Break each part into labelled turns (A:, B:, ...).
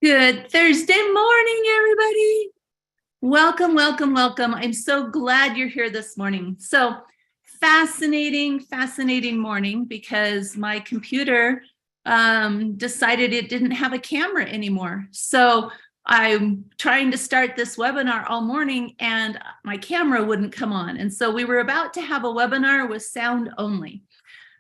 A: Good Thursday morning, everybody. Welcome, welcome, welcome. I'm so glad you're here this morning. So fascinating morning because my computer decided it didn't have a camera anymore. So I'm trying to start this webinar all morning and my camera wouldn't come on. And so we were about to have a webinar with sound only.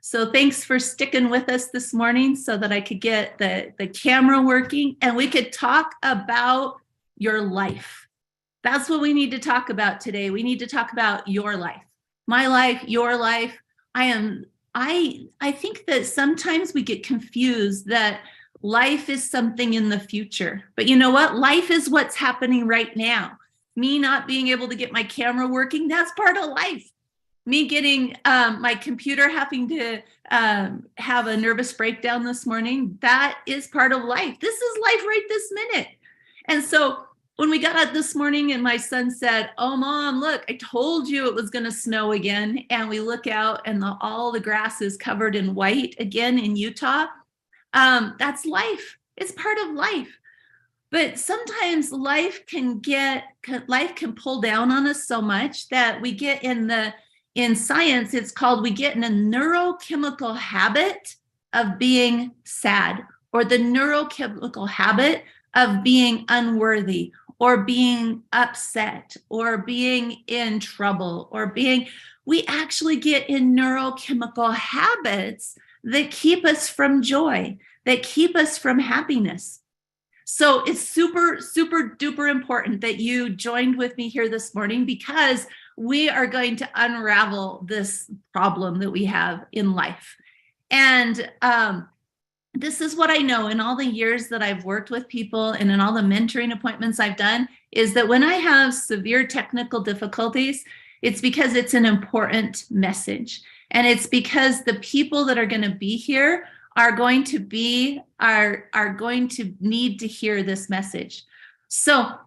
A: So thanks for sticking with us this morning so that I could get the camera working and we could talk about your life. That's what we need to talk about today. We need to talk about your life, my life, your life. I think that sometimes we get confused that life is something in the future. But you know what? Life is what's happening right now. Me not being able to get my camera working, that's part of life. Me getting my computer having to have a nervous breakdown this morning, that is part of life. This is life right this minute. And so when we got up this morning and my son said, "Oh, Mom, look, I told you it was going to snow again." And we look out and all the grass is covered in white again in Utah. That's life. It's part of life. But sometimes life can pull down on us so much that we get in science, it's called, we get in a neurochemical habit of being sad, or the neurochemical habit of being unworthy, or being upset, or being in trouble, we actually get in neurochemical habits that keep us from joy, that keep us from happiness. So it's super, super duper important that you joined with me here this morning because we are going to unravel this problem that we have in life. And this is what I know in all the years that I've worked with people and in all the mentoring appointments I've done, is that when I have severe technical difficulties, it's because it's an important message. And it's because the people that are going to be here are going to need to hear this message. So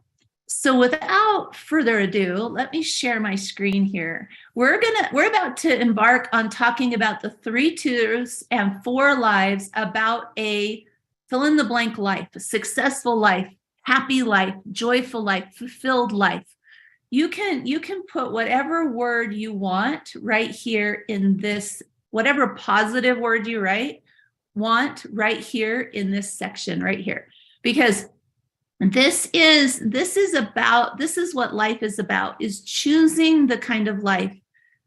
A: without further ado, let me share my screen here. We're about to embark on talking about the 3 truths and 4 lies about a fill in the blank life, a successful life, happy life, joyful life, fulfilled life. You can put whatever word you want right here in this, whatever positive word you want right here in this section right here, because this is what life is about, is choosing the kind of life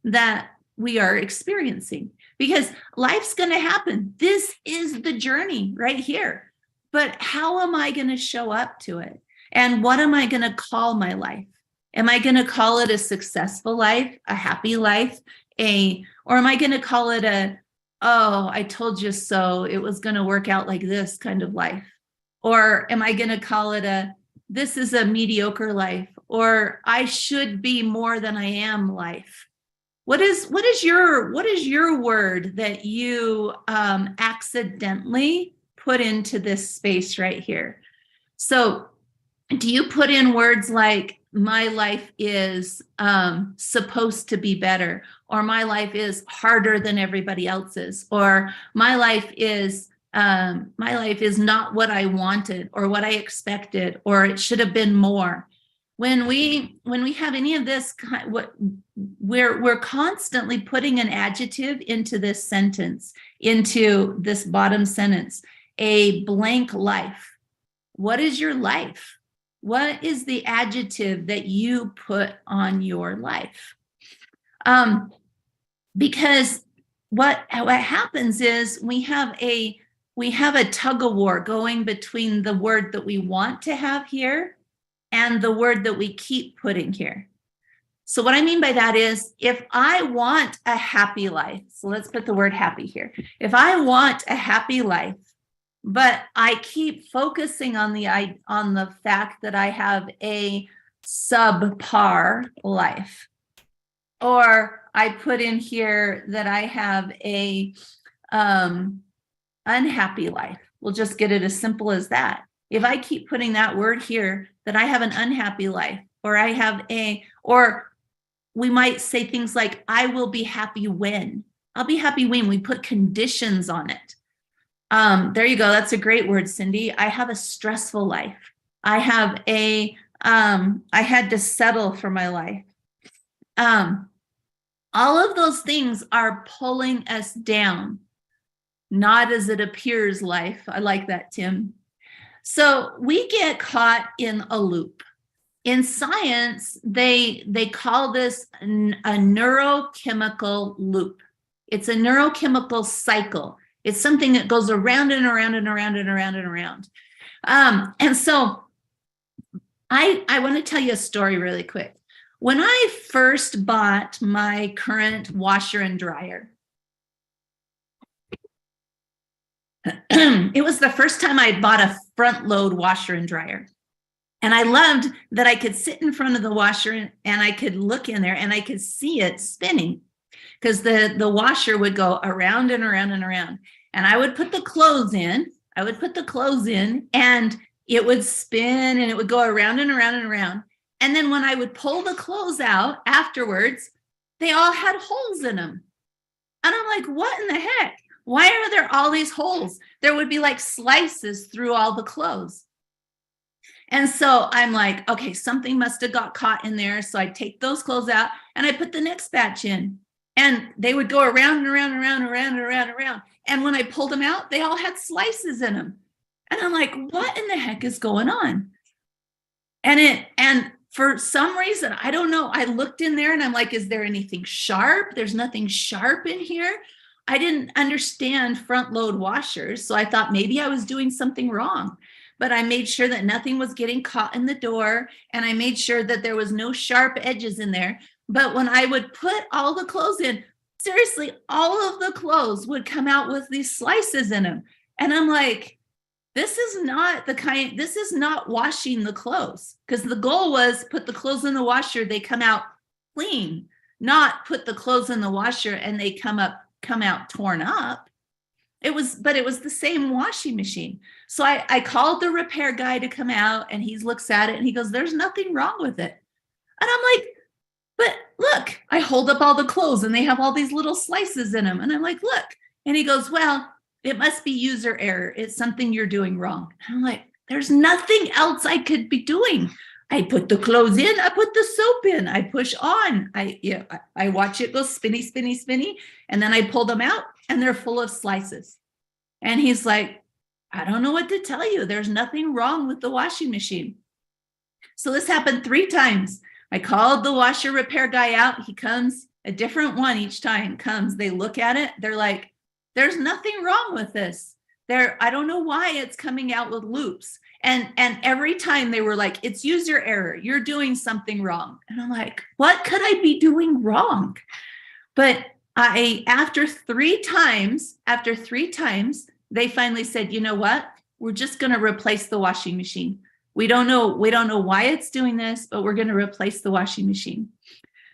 A: that we are experiencing, because life's going to happen. This is the journey right here. But how am I going to show up to it? And what am I going to call my life? Am I going to call it a successful life, a happy life, or am I going to call it oh, I told you so, it was going to work out like this kind of life? Or am I going to call it this is a mediocre life, or I should be more than I am life? What is your word that you accidentally put into this space right here? So do you put in words like, my life is supposed to be better, or my life is harder than everybody else's, or my life is not what I wanted or what I expected, or it should have been more? When we have any of this, we're constantly putting an adjective into this sentence, into this bottom sentence, a blank life. What is your life? What is the adjective that you put on your life? Because what happens is we have a we have a tug of war going between the word that we want to have here and the word that we keep putting here. So what I mean by that is, if I want a happy life, so let's put the word happy here. If I want a happy life, but I keep focusing on the fact that I have a subpar life, or I put in here that I have a unhappy life. We'll just get it as simple as that. If I keep putting that word here, that I have an unhappy life, or I have or we might say things like, I will be happy when. I'll be happy when. We put conditions on it. There you go. That's a great word, Cindy. I have a stressful life. I have I had to settle for my life. All of those things are pulling us down. Not as it appears life. I like that, Tim. So we get caught in a loop. In science, they call this a neurochemical loop. It's a neurochemical cycle. It's something that goes around and around and around and around and around. And so I want to tell you a story really quick. When I first bought my current washer and dryer, it was the first time I had bought a front load washer and dryer. And I loved that I could sit in front of the washer and I could look in there and I could see it spinning, because the washer would go around and around and around. And I would put the clothes in. And it would spin and it would go around and around and around. And then when I would pull the clothes out afterwards, they all had holes in them. And I'm like, what in the heck? Why are there all these holes? There would be like slices through all the clothes. And so I'm like, okay, something must have got caught in there. So I take those clothes out and I put the next batch in, and they would go around and around and around and around and around and around. And when I pulled them out, they all had slices in them. And I'm like, what in the heck is going on? And for some reason, I don't know, I looked in there and I'm like, is there anything sharp? There's nothing sharp in here. I didn't understand front load washers. So I thought maybe I was doing something wrong. But I made sure that nothing was getting caught in the door, and I made sure that there was no sharp edges in there. But when I would put all the clothes in, seriously, all of the clothes would come out with these slices in them. And I'm like, this is not washing the clothes, because the goal was put the clothes in the washer, they come out clean, not put the clothes in the washer and they come out torn up. It was the same washing machine. So I called the repair guy to come out, and he looks at it and he goes, there's nothing wrong with it. And I'm like, but look, I hold up all the clothes and they have all these little slices in them. And I'm like, look. And he goes, well, it must be user error. It's something you're doing wrong. And I'm like, there's nothing else I could be doing. I put the clothes in, I put the soap in, I push on, I watch it go spinny, spinny, spinny. And then I pull them out and they're full of slices. And he's like, I don't know what to tell you. There's nothing wrong with the washing machine. So this happened 3 times. I called the washer repair guy out. He comes, a different one each time comes. They look at it. They're like, there's nothing wrong with this. I don't know why it's coming out with loops. And every time they were like, it's user error. You're doing something wrong. And I'm like, what could I be doing wrong? But after three times, they finally said, you know what? We're just going to replace the washing machine. We don't know why it's doing this, but we're going to replace the washing machine.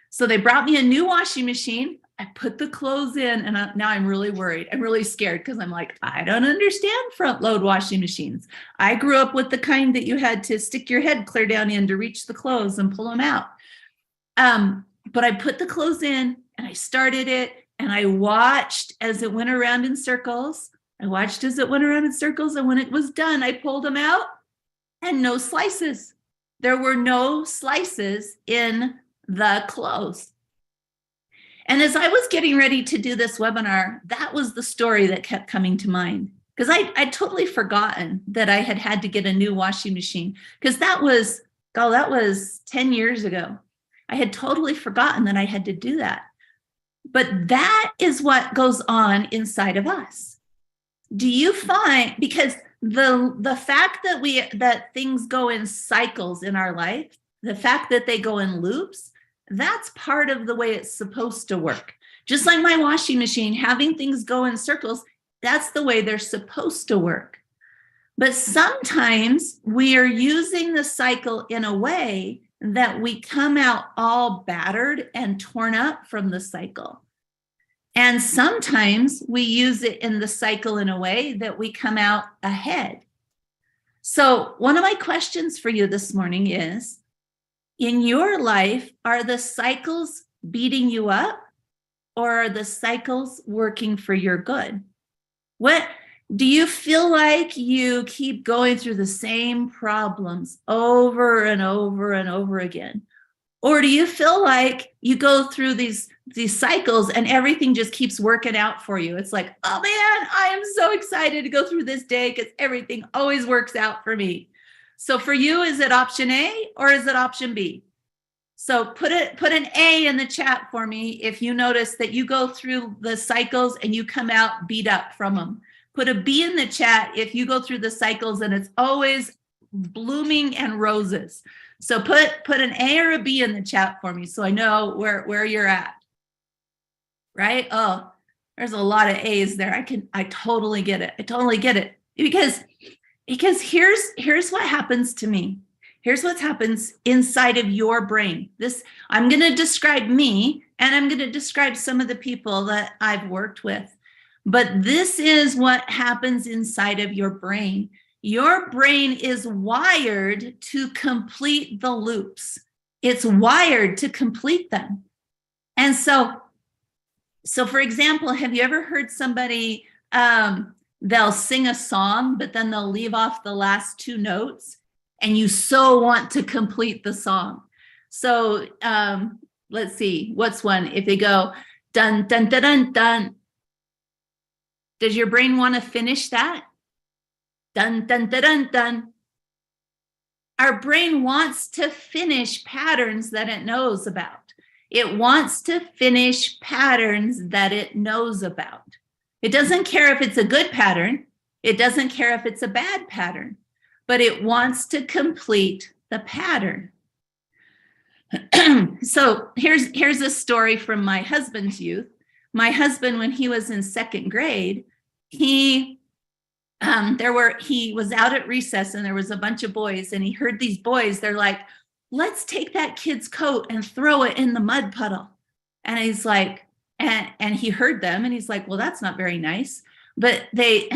A: So they brought me a new washing machine. I put the clothes in, and now I'm really worried. I'm really scared, because I'm like, I don't understand front load washing machines. I grew up with the kind that you had to stick your head clear down in to reach the clothes and pull them out. But I put the clothes in and I started it, and I watched as it went around in circles. And when it was done, I pulled them out, and no slices. There were no slices in the clothes. And as I was getting ready to do this webinar, that was the story that kept coming to mind, because I'd totally forgotten that I had to get a new washing machine, because that was 10 years ago. I had totally forgotten that I had to do that. But that is what goes on inside of us. do you find, because the fact that things go in cycles in our life, the fact that they go in loops, that's part of the way it's supposed to work. Just like my washing machine, having things go in circles, that's the way they're supposed to work. But sometimes we are using the cycle in a way that we come out all battered and torn up from the cycle. And sometimes we use it in the cycle in a way that we come out ahead. So one of my questions for you this morning is, in your life, are the cycles beating you up, or are the cycles working for your good? What do you feel like you keep going through the same problems over and over and over again? Or do you feel like you go through these cycles and everything just keeps working out for you? It's like, oh man, I am so excited to go through this day because everything always works out for me. So for you, is it option A or is it option B? So put an A in the chat for me if you notice that you go through the cycles and you come out beat up from them. Put a B in the chat if you go through the cycles and it's always blooming and roses. So put an A or a B in the chat for me so I know where you're at. Right? Oh, there's a lot of A's there. I totally get it. I totally get it. Because here's what happens to me. Here's what happens inside of your brain. I'm going to describe me, and I'm going to describe some of the people that I've worked with. But this is what happens inside of your brain. Your brain is wired to complete the loops. It's wired to complete them. And so for example, have you ever heard somebody, they'll sing a song, but then they'll leave off the last two notes, and you so want to complete the song. So let's see, what's one? If they go, dun, dun, dun, dun, dun. Does your brain want to finish that? Dun, dun, dun, dun, dun. Our brain wants to finish patterns that it knows about. It wants to finish patterns that it knows about. It doesn't care if it's a good pattern. It doesn't care if it's a bad pattern, but it wants to complete the pattern. So here's a story from my husband's youth. My husband, when he was in second grade, he was out at recess and there was a bunch of boys, and he heard these boys, they're like, let's take that kid's coat and throw it in the mud puddle. And he's like, and he heard them and he's like, well, that's not very nice. But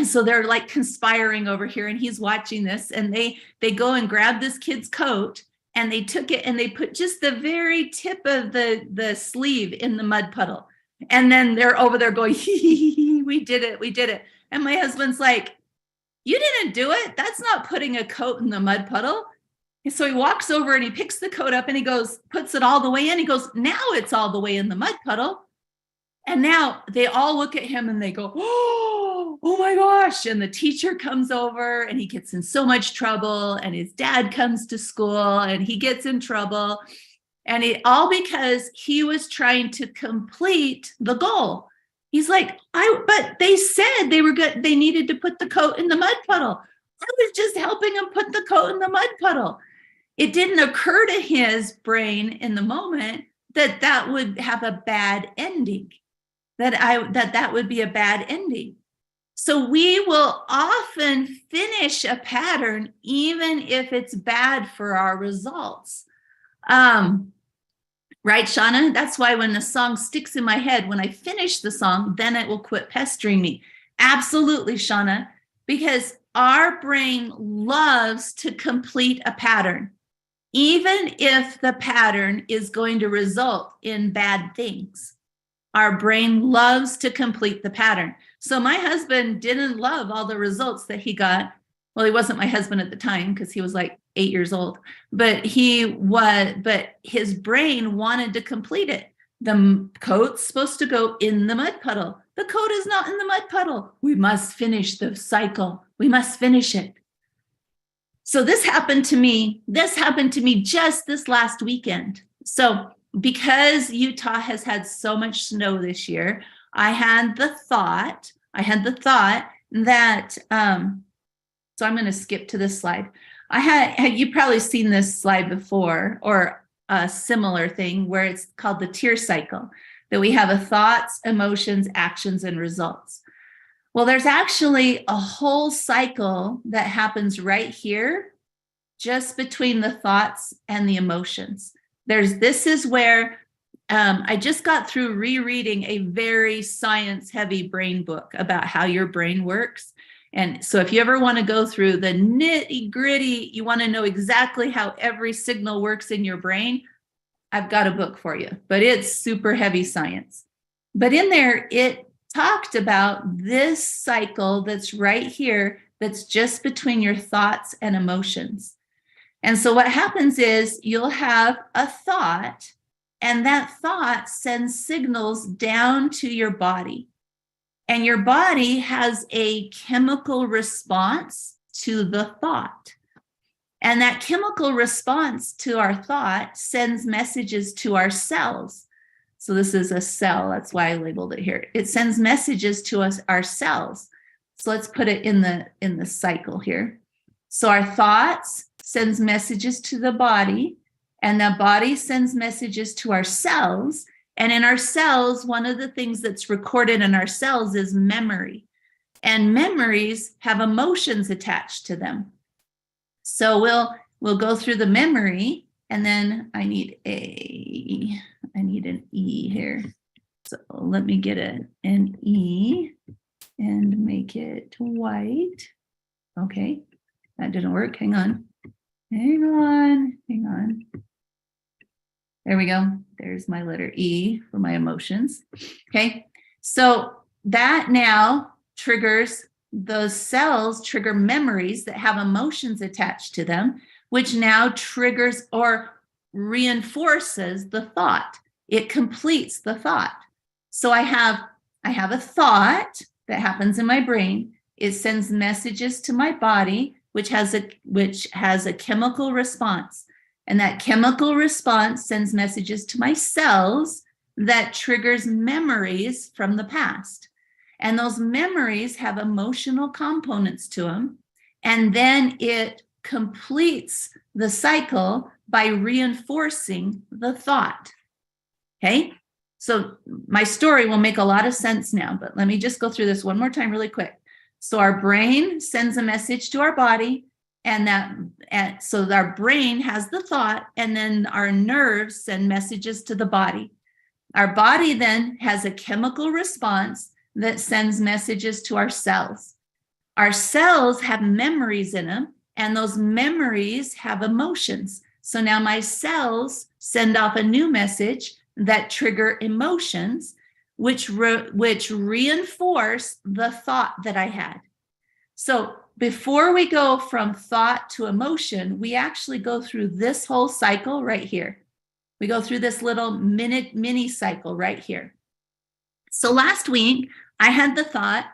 A: so they're like conspiring over here, and he's watching this, and they go and grab this kid's coat, and they took it and they put just the very tip of the sleeve in the mud puddle. And then they're over there going, we did it. And my husband's like, you didn't do it. That's not putting a coat in the mud puddle. And so he walks over and he picks the coat up and he goes, puts it all the way in. He goes, now it's all the way in the mud puddle. And now they all look at him and they go, oh my gosh. And the teacher comes over and he gets in so much trouble, and his dad comes to school and he gets in trouble. And it all because he was trying to complete the goal. He's like, but they said they were good. They needed to put the coat in the mud puddle. I was just helping him put the coat in the mud puddle. It didn't occur to his brain in the moment that would have a bad ending, that would be a bad ending. So we will often finish a pattern, even if it's bad for our results. Right, Shauna? That's why when the song sticks in my head, when I finish the song, then it will quit pestering me. Absolutely, Shauna, because our brain loves to complete a pattern, even if the pattern is going to result in bad things. Our brain loves to complete the pattern. So my husband didn't love all the results that he got. Well, he wasn't my husband at the time because he was like 8 years old, but his brain wanted to complete it. The coat's supposed to go in the mud puddle. The coat is not in the mud puddle. We must finish the cycle. We must finish it. So this happened to me just this last weekend. So because Utah has had so much snow this year, I had the thought, that, so I'm going to skip to this slide. You've probably seen this slide before, or a similar thing where it's called the tear cycle, that we have a thoughts, emotions, actions, and results. Well, there's actually a whole cycle that happens right here, just between the thoughts and the emotions. This is where I just got through rereading a very science-heavy brain book about how your brain works. And so if you ever want to go through the nitty-gritty, you want to know exactly how every signal works in your brain, I've got a book for you, but it's super heavy science. But in there, it talked about this cycle that's right here, that's just between your thoughts and emotions. And so what happens is you'll have a thought, and that thought sends signals down to your body. And your body has a chemical response to the thought. And that chemical response to our thought sends messages to our cells. So this is a cell, that's why I labeled it here. It sends messages to us, our cells. So let's put it in the cycle here. So our thoughts sends messages to the body, and the body sends messages to our cells. And in our cells, one of the things that's recorded in our cells is memory. And memories have emotions attached to them. So we'll go through the memory, and then I need an E here. So let me get an E and make it white. Okay, that didn't work. Hang on. There we go. There's my letter E for my emotions. Okay, so that now triggers, those cells trigger memories that have emotions attached to them, which now triggers or reinforces the thought. It completes the thought. So I have a thought that happens in my brain. It sends messages to my body, which has a chemical response. And that chemical response sends messages to my cells that triggers memories from the past. And those memories have emotional components to them. And then it completes the cycle by reinforcing the thought. Okay? So my story will make a lot of sense now, but let me just go through this one more time really quick. So our brain sends a message to our body, and so our brain has the thought, and then our nerves send messages to the body. Our body then has a chemical response that sends messages to our cells. Our cells have memories in them, and those memories have emotions. So now my cells send off a new message that trigger emotions, which reinforce the thought that I had. So before we go from thought to emotion, we actually go through this whole cycle right here. We go through this little mini cycle right here. So last week, I had the thought,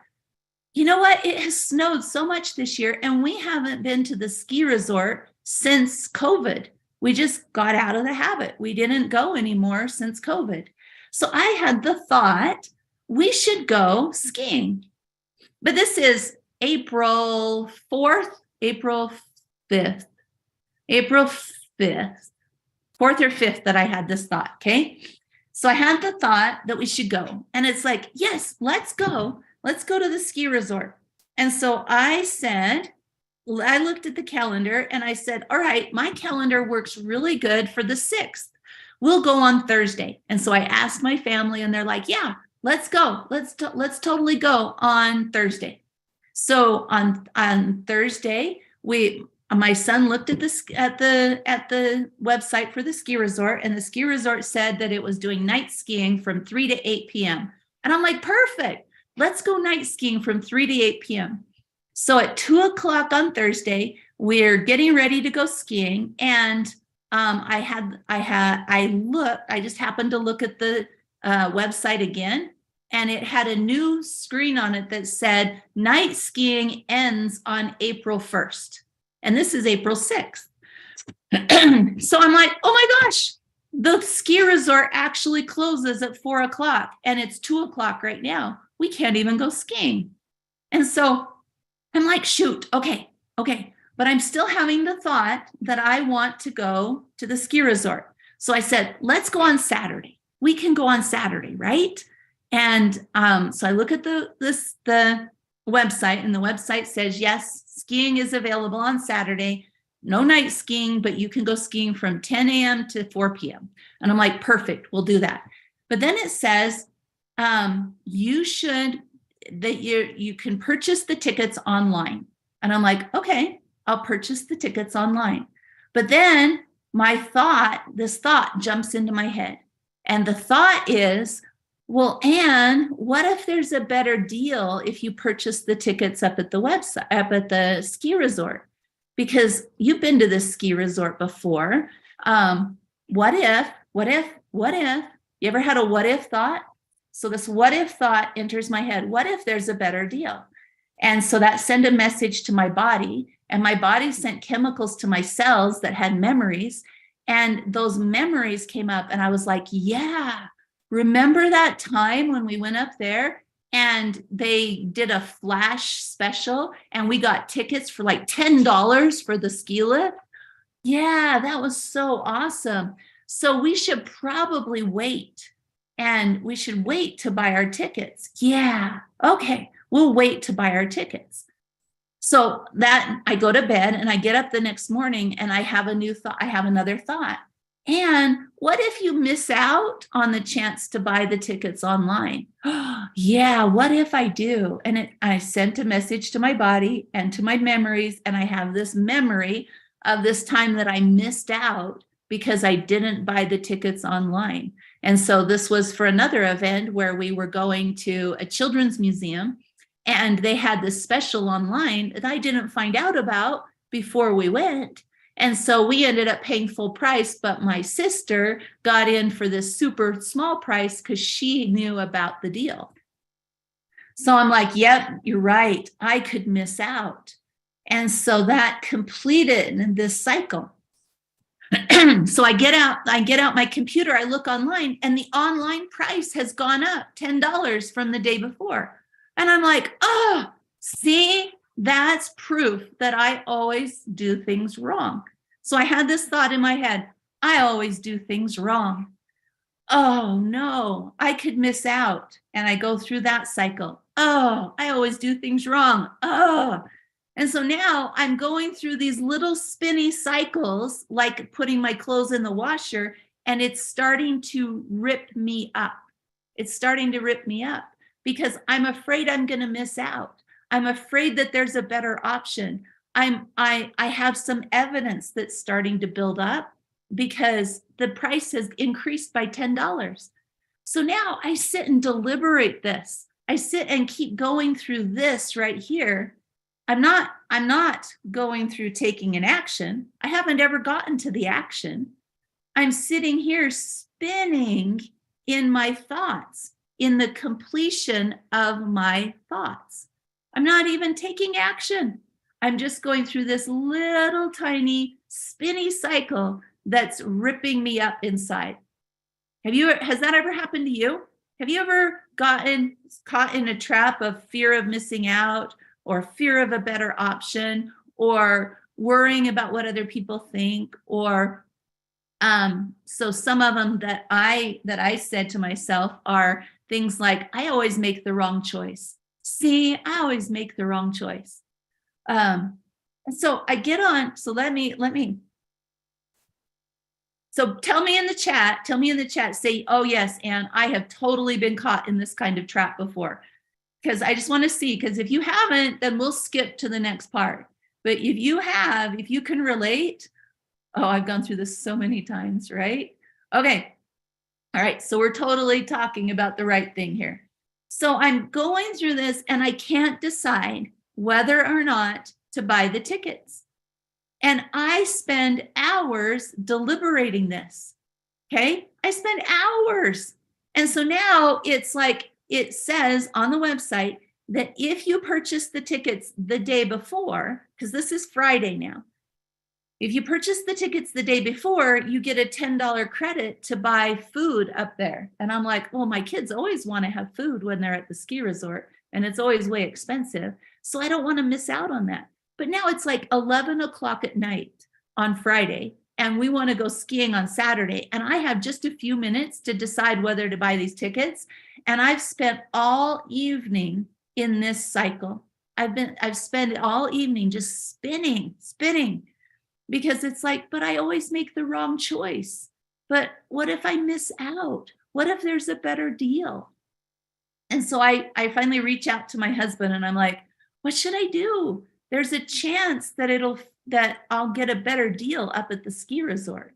A: you know what? It has snowed so much this year, and we haven't been to the ski resort since COVID. We just got out of the habit. We didn't go anymore since COVID. So I had the thought, we should go skiing. But this is April 4th, April 5th, 4th or 5th that I had this thought, okay? So I had the thought that we should go. And it's like, yes, let's go. Let's go to the ski resort. And so I looked at the calendar and I said, all right, my calendar works really good for the 6th. We'll go on Thursday. And so I asked my family, and they're like, yeah, let's go. Let's totally go on Thursday. So on Thursday, my son looked at the website for the ski resort, and the ski resort said that it was doing night skiing from 3 to 8 p.m. And I'm like, perfect. Let's go night skiing from 3 to 8 p.m. So at 2 o'clock on Thursday, we're getting ready to go skiing. And I just happened to look at the website again, and it had a new screen on it that said night skiing ends on April 1st. And this is April 6th. So I'm like, oh my gosh, the ski resort actually closes at 4 o'clock, and it's 2 o'clock right now. We can't even go skiing. And so I'm like, shoot, okay. But I'm still having the thought that I want to go to the ski resort. So I said, let's go on Saturday. We can go on Saturday, right? And so I look at the website, and the website says, yes, skiing is available on Saturday. No night skiing, but you can go skiing from 10 a.m. to 4 p.m. And I'm like, perfect, we'll do that. But then it says, you can purchase the tickets online. And I'm like, okay, I'll purchase the tickets online. But then this thought jumps into my head. And the thought is, well, Anne, what if there's a better deal if you purchase the tickets up at the website, up at the ski resort? Because you've been to this ski resort before. What if, you ever had a what if thought? So this what if thought enters my head. What if there's a better deal? And so that sent a message to my body, and my body sent chemicals to my cells that had memories. And those memories came up, and I was like, yeah, remember that time when we went up there and they did a flash special and we got tickets for like $10 for the ski lift? Yeah, that was so awesome. So we should probably wait. And we should wait to buy our tickets. Yeah, okay, we'll wait to buy our tickets. So that I go to bed and I get up the next morning and I have a new thought. I have another thought. And what if you miss out on the chance to buy the tickets online? Yeah, what if I do? And I sent a message to my body and to my memories, and I have this memory of this time that I missed out because I didn't buy the tickets online. And so this was for another event where we were going to a children's museum, and they had this special online that I didn't find out about before we went. And so we ended up paying full price, but my sister got in for this super small price because she knew about the deal. So I'm like, yep, you're right. I could miss out. And so that completed this cycle. So I get out my computer, I look online, and the online price has gone up $10 from the day before. And I'm like, oh, see, that's proof that I always do things wrong. So I had this thought in my head, I always do things wrong. Oh no, I could miss out. And I go through that cycle. Oh, I always do things wrong. Oh. And so now I'm going through these little spinny cycles, like putting my clothes in the washer, and it's starting to rip me up. It's starting to rip me up because I'm afraid I'm going to miss out. I'm afraid that there's a better option. I have some evidence that's starting to build up because the price has increased by $10. So now I sit and deliberate this. I sit and keep going through this right here. I'm not going through taking an action. I haven't ever gotten to the action. I'm sitting here spinning in my thoughts, in the completion of my thoughts. I'm not even taking action. I'm just going through this little tiny spinny cycle that's ripping me up inside. Has that ever happened to you? Have you ever gotten caught in a trap of fear of missing out, or fear of a better option, or worrying about what other people think? Or so some of them that I said to myself are things like, I always make the wrong choice. See, I always make the wrong choice. And so I get on, so let me, so tell me in the chat, say, oh yes, Anne, I have totally been caught in this kind of trap before. Because I just want to see, because if you haven't, then we'll skip to the next part. But if you have, if you can relate, oh, I've gone through this so many times, right? Okay. All right. So we're totally talking about the right thing here. So I'm going through this and I can't decide whether or not to buy the tickets. And I spend hours deliberating this. Okay. I spend hours. And so now it's like, it says on the website that if you purchase the tickets the day before, because this is Friday now, if you purchase the tickets the day before, you get a $10 credit to buy food up there. And I'm like, well, my kids always want to have food when they're at the ski resort. and it's always way expensive. So I don't want to miss out on that. But now it's like 11 o'clock at night on Friday, and we want to go skiing on Saturday. And I have just a few minutes to decide whether to buy these tickets. And I've spent all evening in this cycle. I've spent all evening just spinning, because it's like, but I always make the wrong choice. But what if I miss out? What if there's a better deal? And so I finally reach out to my husband and I'm like, what should I do? There's a chance that I'll get a better deal up at the ski resort.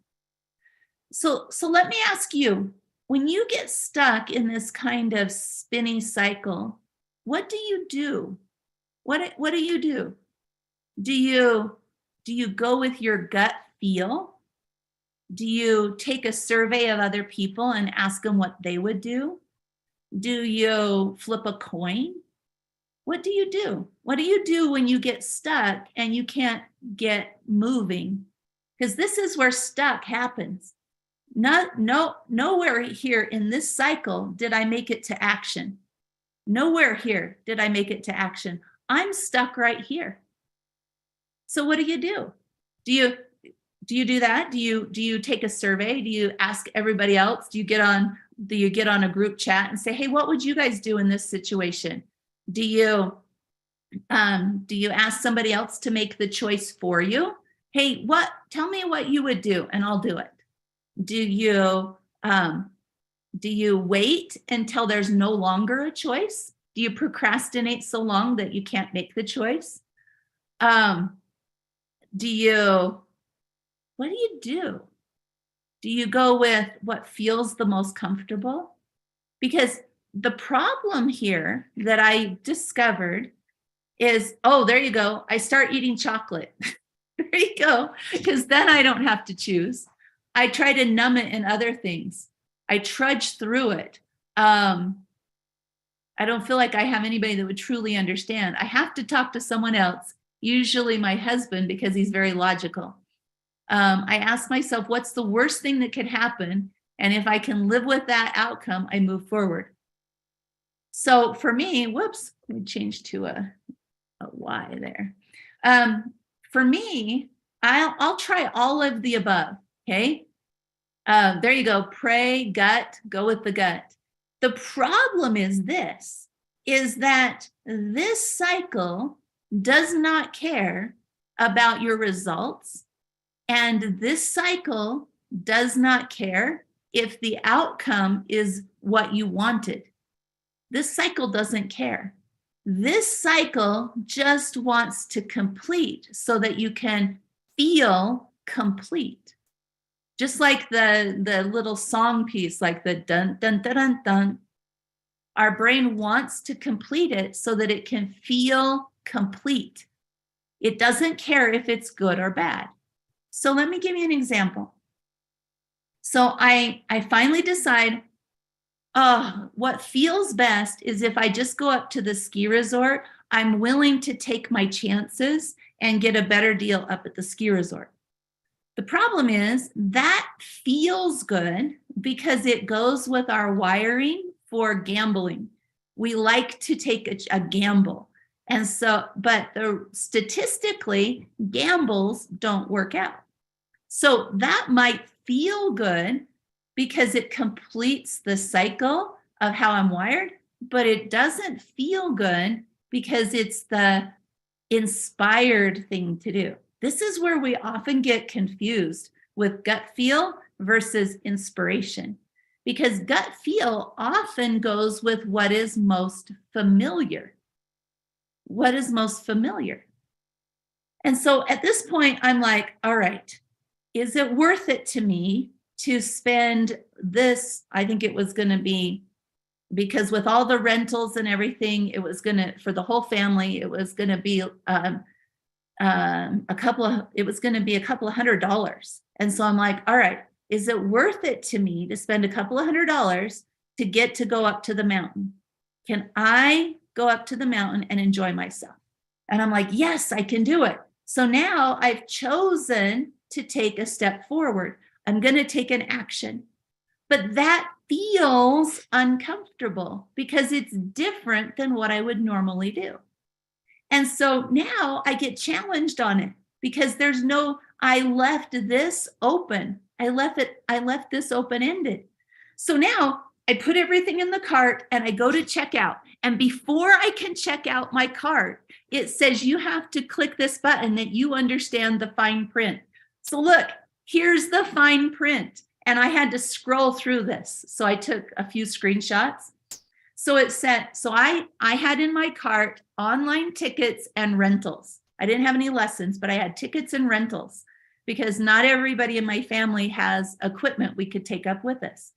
A: So let me ask you, when you get stuck in this kind of spinny cycle, what do you do? What do you do? Do you go with your gut feel? Do you take a survey of other people and ask them what they would do? Do you flip a coin? What do you do? What do you do when you get stuck and you can't get moving? Because this is where stuck happens. Nowhere here in this cycle did I make it to action. Nowhere here did I make it to action. I'm stuck right here. So what do? Do you do that? Do you take a survey? Do you ask everybody else? Do you get on a group chat and say, hey, what would you guys do in this situation? Do you ask somebody else to make the choice for you? Hey, tell me what you would do and I'll do it. Do you wait until there's no longer a choice? Do you procrastinate so long that you can't make the choice? What do you do? Do you go with what feels the most comfortable? Because the problem here that I discovered is, there you go. I start eating chocolate. There you go. Because then I don't have to choose. I try to numb it in other things. I trudge through it. I don't feel like I have anybody that would truly understand. I have to talk to someone else, usually my husband, because he's very logical. I ask myself, what's the worst thing that could happen? And if I can live with that outcome, I move forward. So for me, let me change to a Y there. For me, I'll try all of the above, okay? There you go, pray, gut, go with the gut. The problem is that this cycle does not care about your results. And this cycle does not care if the outcome is what you wanted. This cycle doesn't care. This cycle just wants to complete so that you can feel complete. Just like the little song piece, like the dun, dun, dun, dun, dun. Our brain wants to complete it so that it can feel complete. It doesn't care if it's good or bad. So let me give you an example. So I finally decide, what feels best is if I just go up to the ski resort, I'm willing to take my chances and get a better deal up at the ski resort. The problem is that feels good because it goes with our wiring for gambling. We like to take a gamble. And so, but statistically, gambles don't work out. So that might feel good because it completes the cycle of how I'm wired, but it doesn't feel good because it's the inspired thing to do. This is where we often get confused with gut feel versus inspiration, because gut feel often goes with what is most familiar. What is most familiar? And so at this point, I'm like, all right, is it worth it to me to spend this? I think it was going to be, because with all the rentals and everything, it was going to, for the whole family, it was going to be a couple of $100. And so I'm like, all right, is it worth it to me to spend a couple of $100 to get to go up to the mountain? Can I go up to the mountain and enjoy myself? And I'm like, yes, I can do it. So now I've chosen to take a step forward. I'm going to take an action. But that feels uncomfortable because it's different than what I would normally do. And so now I get challenged on it because I left this open. I left this open-ended. So now I put everything in the cart and I go to checkout. And before I can check out my cart, it says you have to click this button that you understand the fine print. So look, here's the fine print. And I had to scroll through this. So I took a few screenshots. So it said, I had in my cart online tickets and rentals. I didn't have any lessons, but I had tickets and rentals because not everybody in my family has equipment we could take up with us.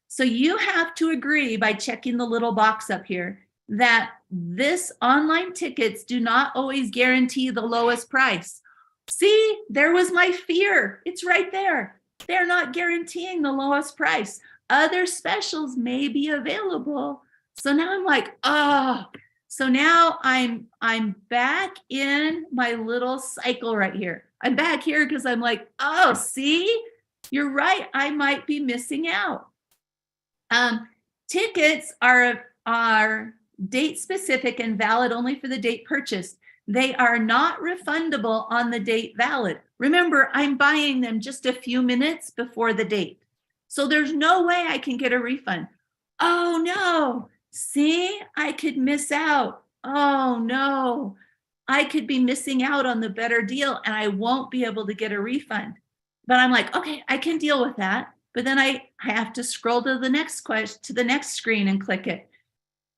A: So you have to agree by checking the little box up here that this online tickets do not always guarantee the lowest price. See, there was my fear. It's right there. They're not guaranteeing the lowest price. Other specials may be available. So now I'm like, oh, so now I'm back in my little cycle right here. I'm back here because I'm like, oh, see, you're right. I might be missing out. Tickets are date specific and valid only for the date purchased. They are not refundable on the date valid. Remember, I'm buying them just a few minutes before the date. So there's no way I can get a refund. Oh no, see, I could miss out. Oh no, I could be missing out on the better deal and I won't be able to get a refund. But I'm like, okay, I can deal with that. But then I have to scroll to the next screen and click it.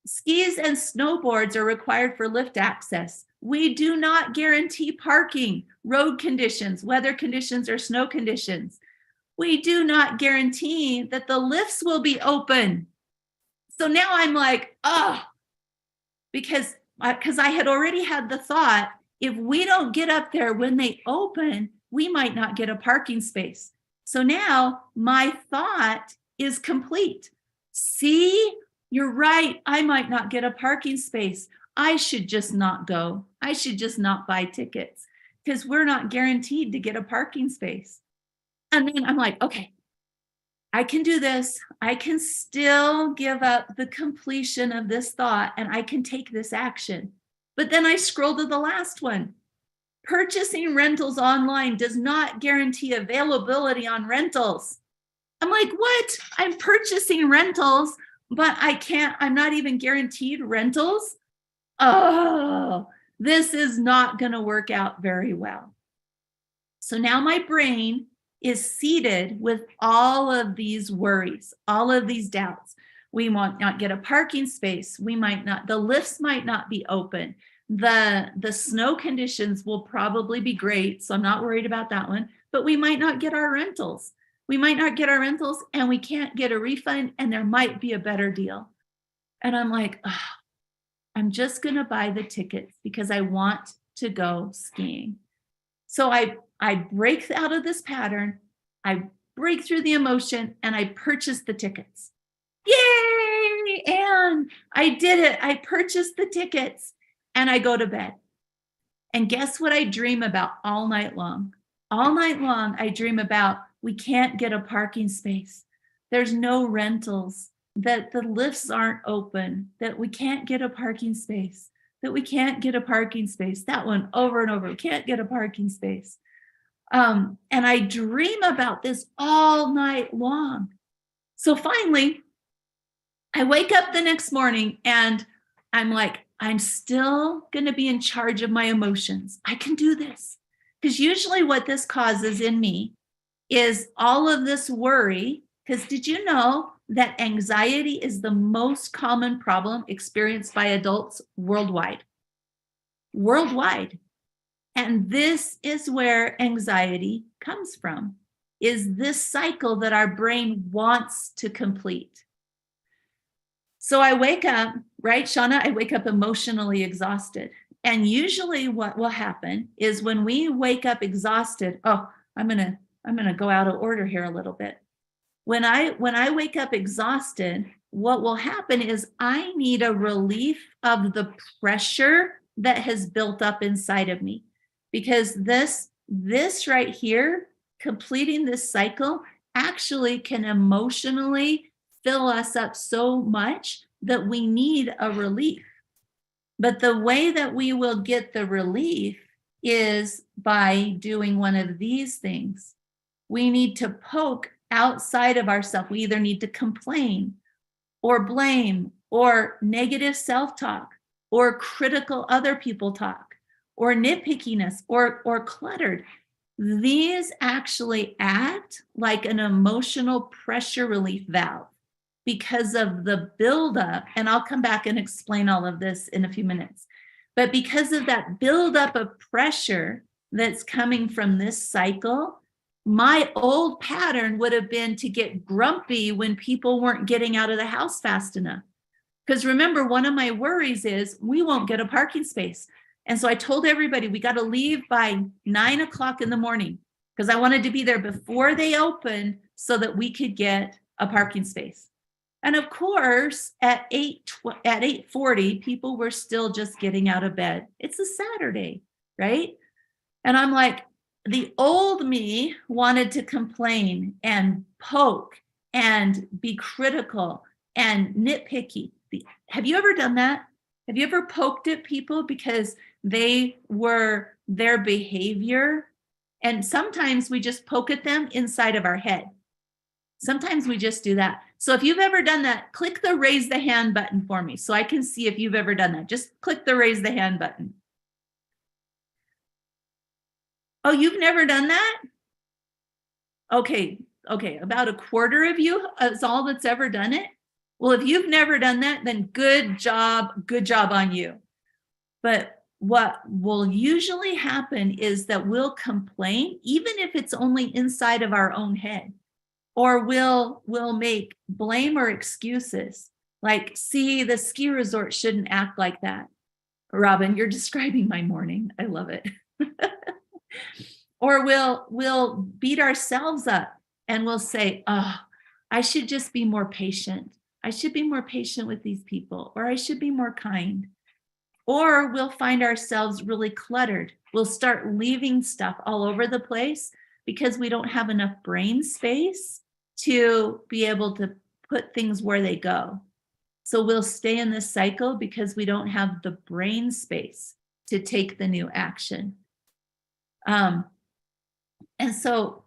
A: Skis and snowboards are required for lift access. We do not guarantee parking, road conditions, weather conditions, or snow conditions. We do not guarantee that the lifts will be open. So now I'm like, oh, because I had already had the thought, if we don't get up there when they open, we might not get a parking space. So now my thought is complete. See, you're right. I might not get a parking space. I should just not go. I should just not buy tickets because we're not guaranteed to get a parking space. And then I'm like, okay, I can do this. I can still give up the completion of this thought and I can take this action. But then I scroll to the last one. Purchasing rentals online does not guarantee availability on rentals. I'm like, what? I'm purchasing rentals, but I'm not even guaranteed rentals. Oh, this is not going to work out very well. So now my brain is seated with all of these worries, all of these doubts. We might not get a parking space. The lifts might not be open. The snow conditions will probably be great, so I'm not worried about that one, but we might not get our rentals. We might not get our rentals and we can't get a refund and there might be a better deal. And I'm like, oh, I'm just going to buy the tickets because I want to go skiing. So I break out of this pattern, I break through the emotion and I purchase the tickets. Yay! And I did it. I purchased the tickets. And I go to bed. And guess what I dream about all night long? All night long, I dream about we can't get a parking space. There's no rentals, that the lifts aren't open, that we can't get a parking space, that we can't get a parking space. That one over and over, we can't get a parking space. And I dream about this all night long. So finally, I wake up the next morning and I'm like, I'm still going to be in charge of my emotions. I can do this. Because usually what this causes in me is all of this worry. Because did you know that anxiety is the most common problem experienced by adults worldwide? Worldwide. And this is where anxiety comes from, is this cycle that our brain wants to complete. So I wake up, right, Shauna? I wake up emotionally exhausted. And usually what will happen is when we wake up exhausted, I'm gonna go out of order here a little bit. When I wake up exhausted, what will happen is I need a relief of the pressure that has built up inside of me. Because this right here, completing this cycle, actually can emotionally fill us up so much that we need a relief. But the way that we will get the relief is by doing one of these things. We need to poke outside of ourselves. We either need to complain or blame or negative self-talk or critical other people talk or nitpickiness or cluttered. These actually act like an emotional pressure relief valve because of the buildup. And I'll come back and explain all of this in a few minutes. But because of that buildup of pressure that's coming from this cycle, my old pattern would have been to get grumpy when people weren't getting out of the house fast enough. Because remember, one of my worries is we won't get a parking space. And so I told everybody we got to leave by 9 o'clock in the morning because I wanted to be there before they opened so that we could get a parking space. And of course, at 8:40, people were still just getting out of bed. It's a Saturday, right? And I'm like, the old me wanted to complain and poke and be critical and nitpicky. Have you ever done that? Have you ever poked at people because their behavior? And sometimes we just poke at them inside of our head. Sometimes we just do that. So if you've ever done that, click the raise the hand button for me so I can see if you've ever done that. Just click the raise the hand button. Oh, you've never done that? Okay, about a quarter of you is all that's ever done it. Well, if you've never done that, then good job on you. But what will usually happen is that we'll complain, even if it's only inside of our own head, or we'll make blame or excuses. Like, see, the ski resort shouldn't act like that. Robin, you're describing my morning. I love it. Or we'll beat ourselves up and we'll say, oh, I should just be more patient. I should be more patient with these people, or I should be more kind. Or we'll find ourselves really cluttered. We'll start leaving stuff all over the place because we don't have enough brain space to be able to put things where they go. So we'll stay in this cycle because we don't have the brain space to take the new action. And so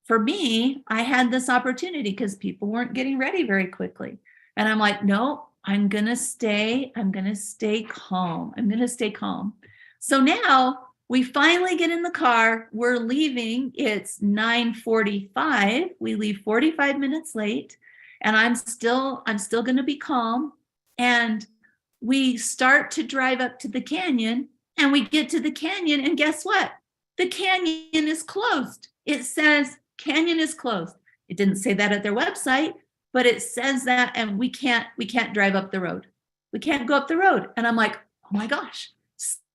A: for me, I had this opportunity because people weren't getting ready very quickly. And I'm like, no, I'm going to stay calm. I'm going to stay calm. So now we finally get in the car. We're leaving. It's 9:45. We leave 45 minutes late. And I'm still going to be calm. And we start to drive up to the canyon. And we get to the canyon. And guess what? The canyon is closed. It says canyon is closed. It didn't say that at their website, but it says that, and we can't drive up the road. We can't go up the road. And I'm like, oh my gosh,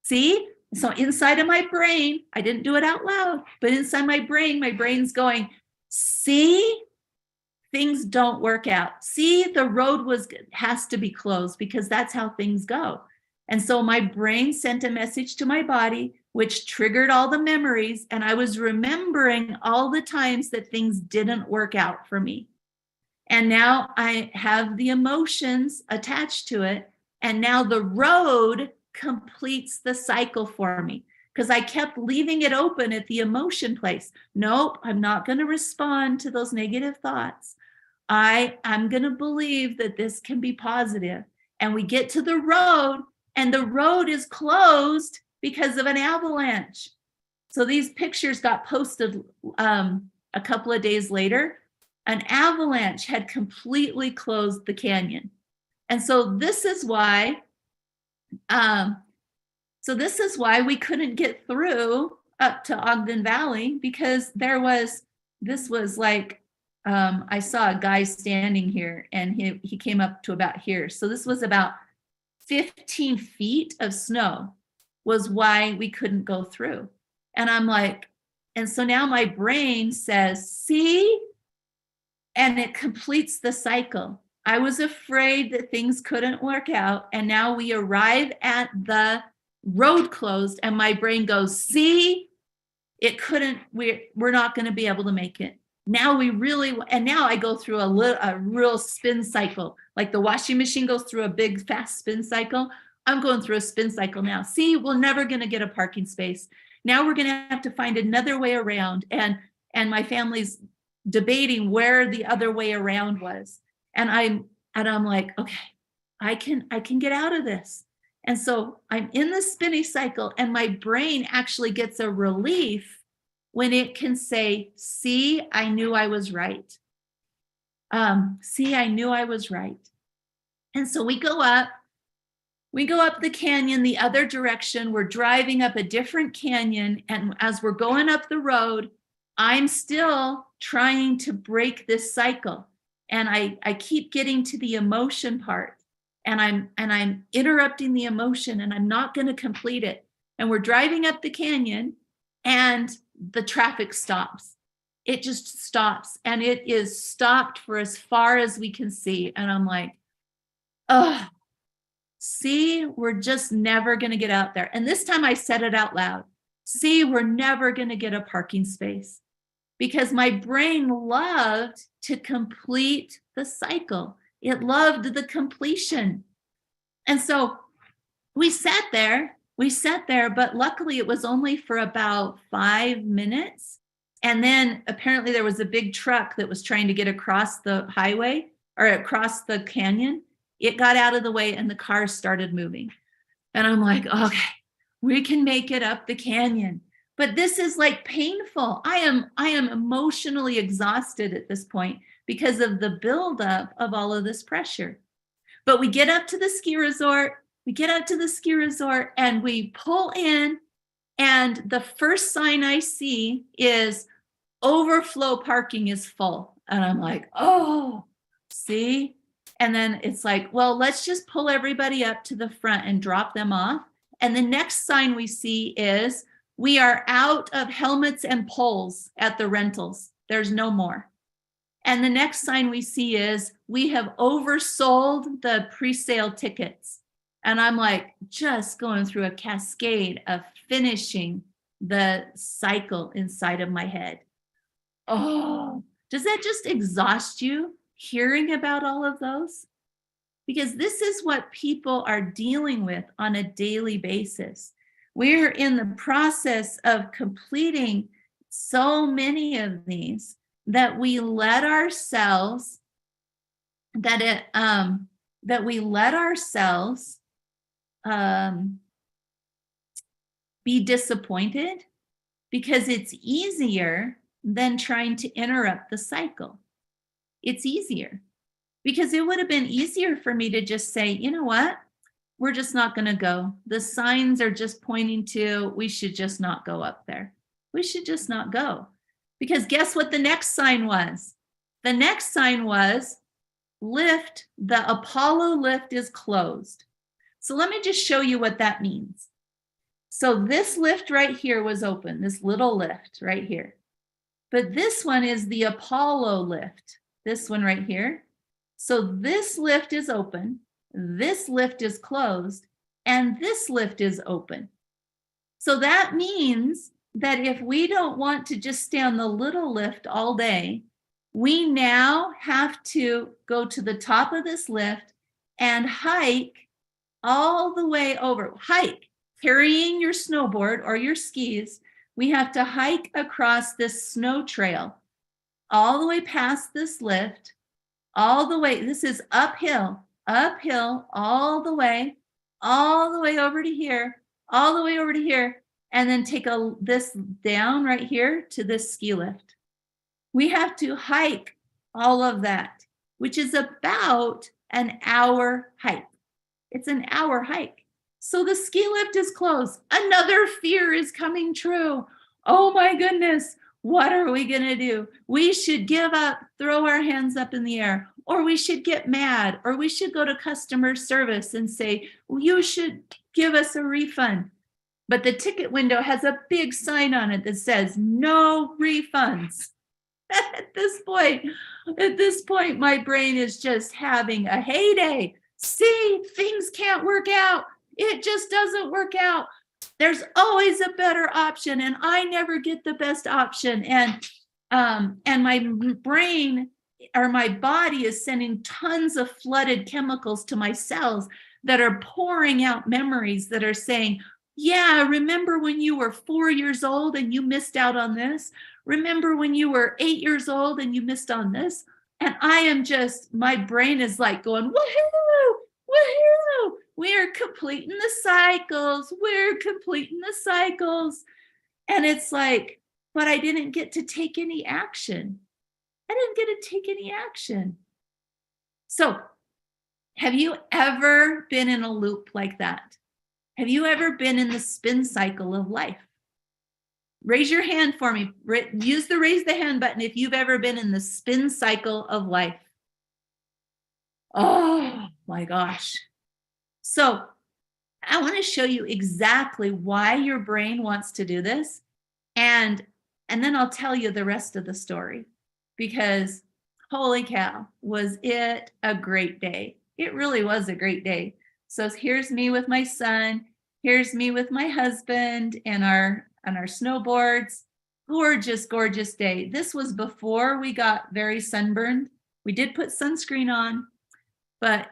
A: see? So inside of my brain, I didn't do it out loud, but inside my brain's going, see, things don't work out. See, the road has to be closed because that's how things go. And so my brain sent a message to my body, which triggered all the memories. And I was remembering all the times that things didn't work out for me. And now I have the emotions attached to it. And now the road completes the cycle for me because I kept leaving it open at the emotion place. Nope, I'm not going to respond to those negative thoughts. I'm going to believe that this can be positive. And we get to the road, and the road is closed because of an avalanche. So these pictures got posted a couple of days later. An avalanche had completely closed the canyon. And so this is why we couldn't get through up to Ogden Valley, because this was like, I saw a guy standing here and he came up to about here. So this was about 15 feet of snow was why we couldn't go through. And I'm like, and so now my brain says, see, and it completes the cycle. I was afraid that things couldn't work out. And now we arrive at the road closed and my brain goes, see, it couldn't, we're not going to be able to make it. now now I go through a real spin cycle. Like the washing machine goes through a big fast spin cycle. I'm going through a spin cycle now. See, we're never going to get a parking space. Now we're going to have to find another way around. And my family's debating where the other way around was. And I'm like, okay, I can get out of this. And so I'm in the spinning cycle, and my brain actually gets a relief when it can say, see, I knew I was right. See, I knew I was right. And so we go up the canyon the other direction. We're driving up a different canyon. And as we're going up the road, I'm still trying to break this cycle. And I keep getting to the emotion part. And I'm interrupting the emotion, and I'm not going to complete it. And we're driving up the canyon, and the traffic stops. It just stops, and it is stopped for as far as we can see. And I'm like, oh, see, we're just never going to get out there. And this time I said it out loud. See, we're never going to get a parking space, because my brain loved to complete the cycle. It loved the completion. And so we sat there, but luckily it was only for about 5 minutes. And then apparently there was a big truck that was trying to get across the highway or across the canyon. It got out of the way, and the cars started moving. And I'm like, okay, we can make it up the canyon. But this is like painful. I am emotionally exhausted at this point because of the buildup of all of this pressure. But we get up to the ski resort. And we pull in, and the first sign I see is overflow parking is full. And I'm like, oh, see? And then it's like, well, let's just pull everybody up to the front and drop them off. And the next sign we see is we are out of helmets and poles at the rentals. There's no more. And the next sign we see is we have oversold the pre-sale tickets. And I'm like just going through a cascade of finishing the cycle inside of my head. Oh, does that just exhaust you hearing about all of those? Because this is what people are dealing with on a daily basis. We're in the process of completing so many of these that we let ourselves be disappointed, because it's easier than trying to interrupt the cycle. It's easier, because it would have been easier for me to just say, you know what? We're just not going to go. The signs are just pointing to, we should just not go up there. We should just not go. Because guess what the next sign was? The next sign was lift, the Apollo lift is closed. So let me just show you what that means. So this lift right here was open, this little lift right here. But this one is the Apollo lift, this one right here. So this lift is open, this lift is closed, and this lift is open. So that means that if we don't want to just stay on the little lift all day, we now have to go to the top of this lift and hike all the way over. Hike, carrying your snowboard or your skis. We have to hike across this snow trail all the way past this lift, all the way. This is uphill, all the way over to here, all the way over to here, and then take this down right here to this ski lift. We have to hike all of that, which is about an hour hike. It's an hour hike. So the ski lift is closed. Another fear is coming true. Oh my goodness, what are we going to do? We should give up, throw our hands up in the air, or we should get mad, or we should go to customer service and say, well, you should give us a refund. But the ticket window has a big sign on it that says no refunds. At this point, my brain is just having a heyday. See, things can't work out. It just doesn't work out. There's always a better option, and I never get the best option. And And my brain or my body is sending tons of flooded chemicals to my cells that are pouring out memories that are saying, yeah, remember when you were 4 years old and you missed out on this? Remember when you were 8 years old and you missed on this? And I am just, my brain is like going, woohoo, woohoo. We're completing the cycles. We're completing the cycles. And it's like, but I didn't get to take any action. I didn't get to take any action. So, have you ever been in a loop like that? Have you ever been in the spin cycle of life? Raise your hand for me. Use the raise the hand button if you've ever been in the spin cycle of life. Oh my gosh. So, I want to show you exactly why your brain wants to do this. And then I'll tell you the rest of the story, because holy cow, was it a great day. It really was a great day. So here's me with my son. Here's me with my husband and our snowboards. Gorgeous, gorgeous day. This was before we got very sunburned. We did put sunscreen on, but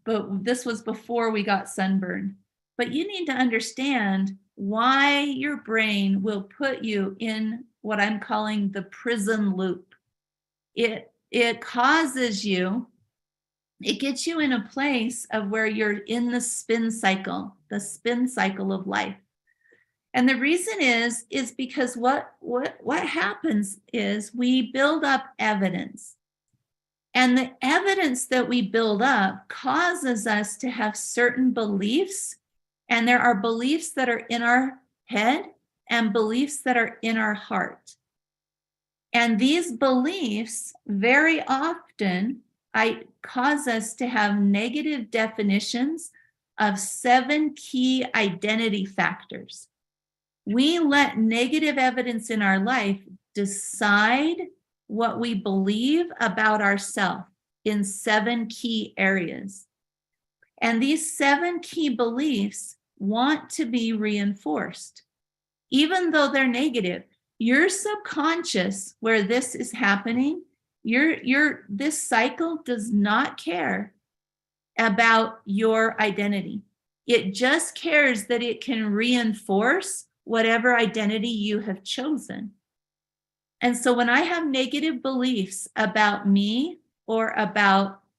A: this was before we got sunburned. But you need to understand why your brain will put you in what I'm calling the prison loop. It causes you, it gets you in a place of where you're in the spin cycle of life. And the reason is because what happens is we build up evidence. And the evidence that we build up causes us to have certain beliefs. And there are beliefs that are in our head and beliefs that are in our heart. And these beliefs very often cause us to have negative definitions of 7 key identity factors. We let negative evidence in our life decide what we believe about ourselves in 7 key areas. And these 7 key beliefs want to be reinforced, even though they're negative. Your subconscious, where this is happening, this cycle does not care about your identity. It just cares that it can reinforce whatever identity you have chosen. And so when I have negative beliefs about me or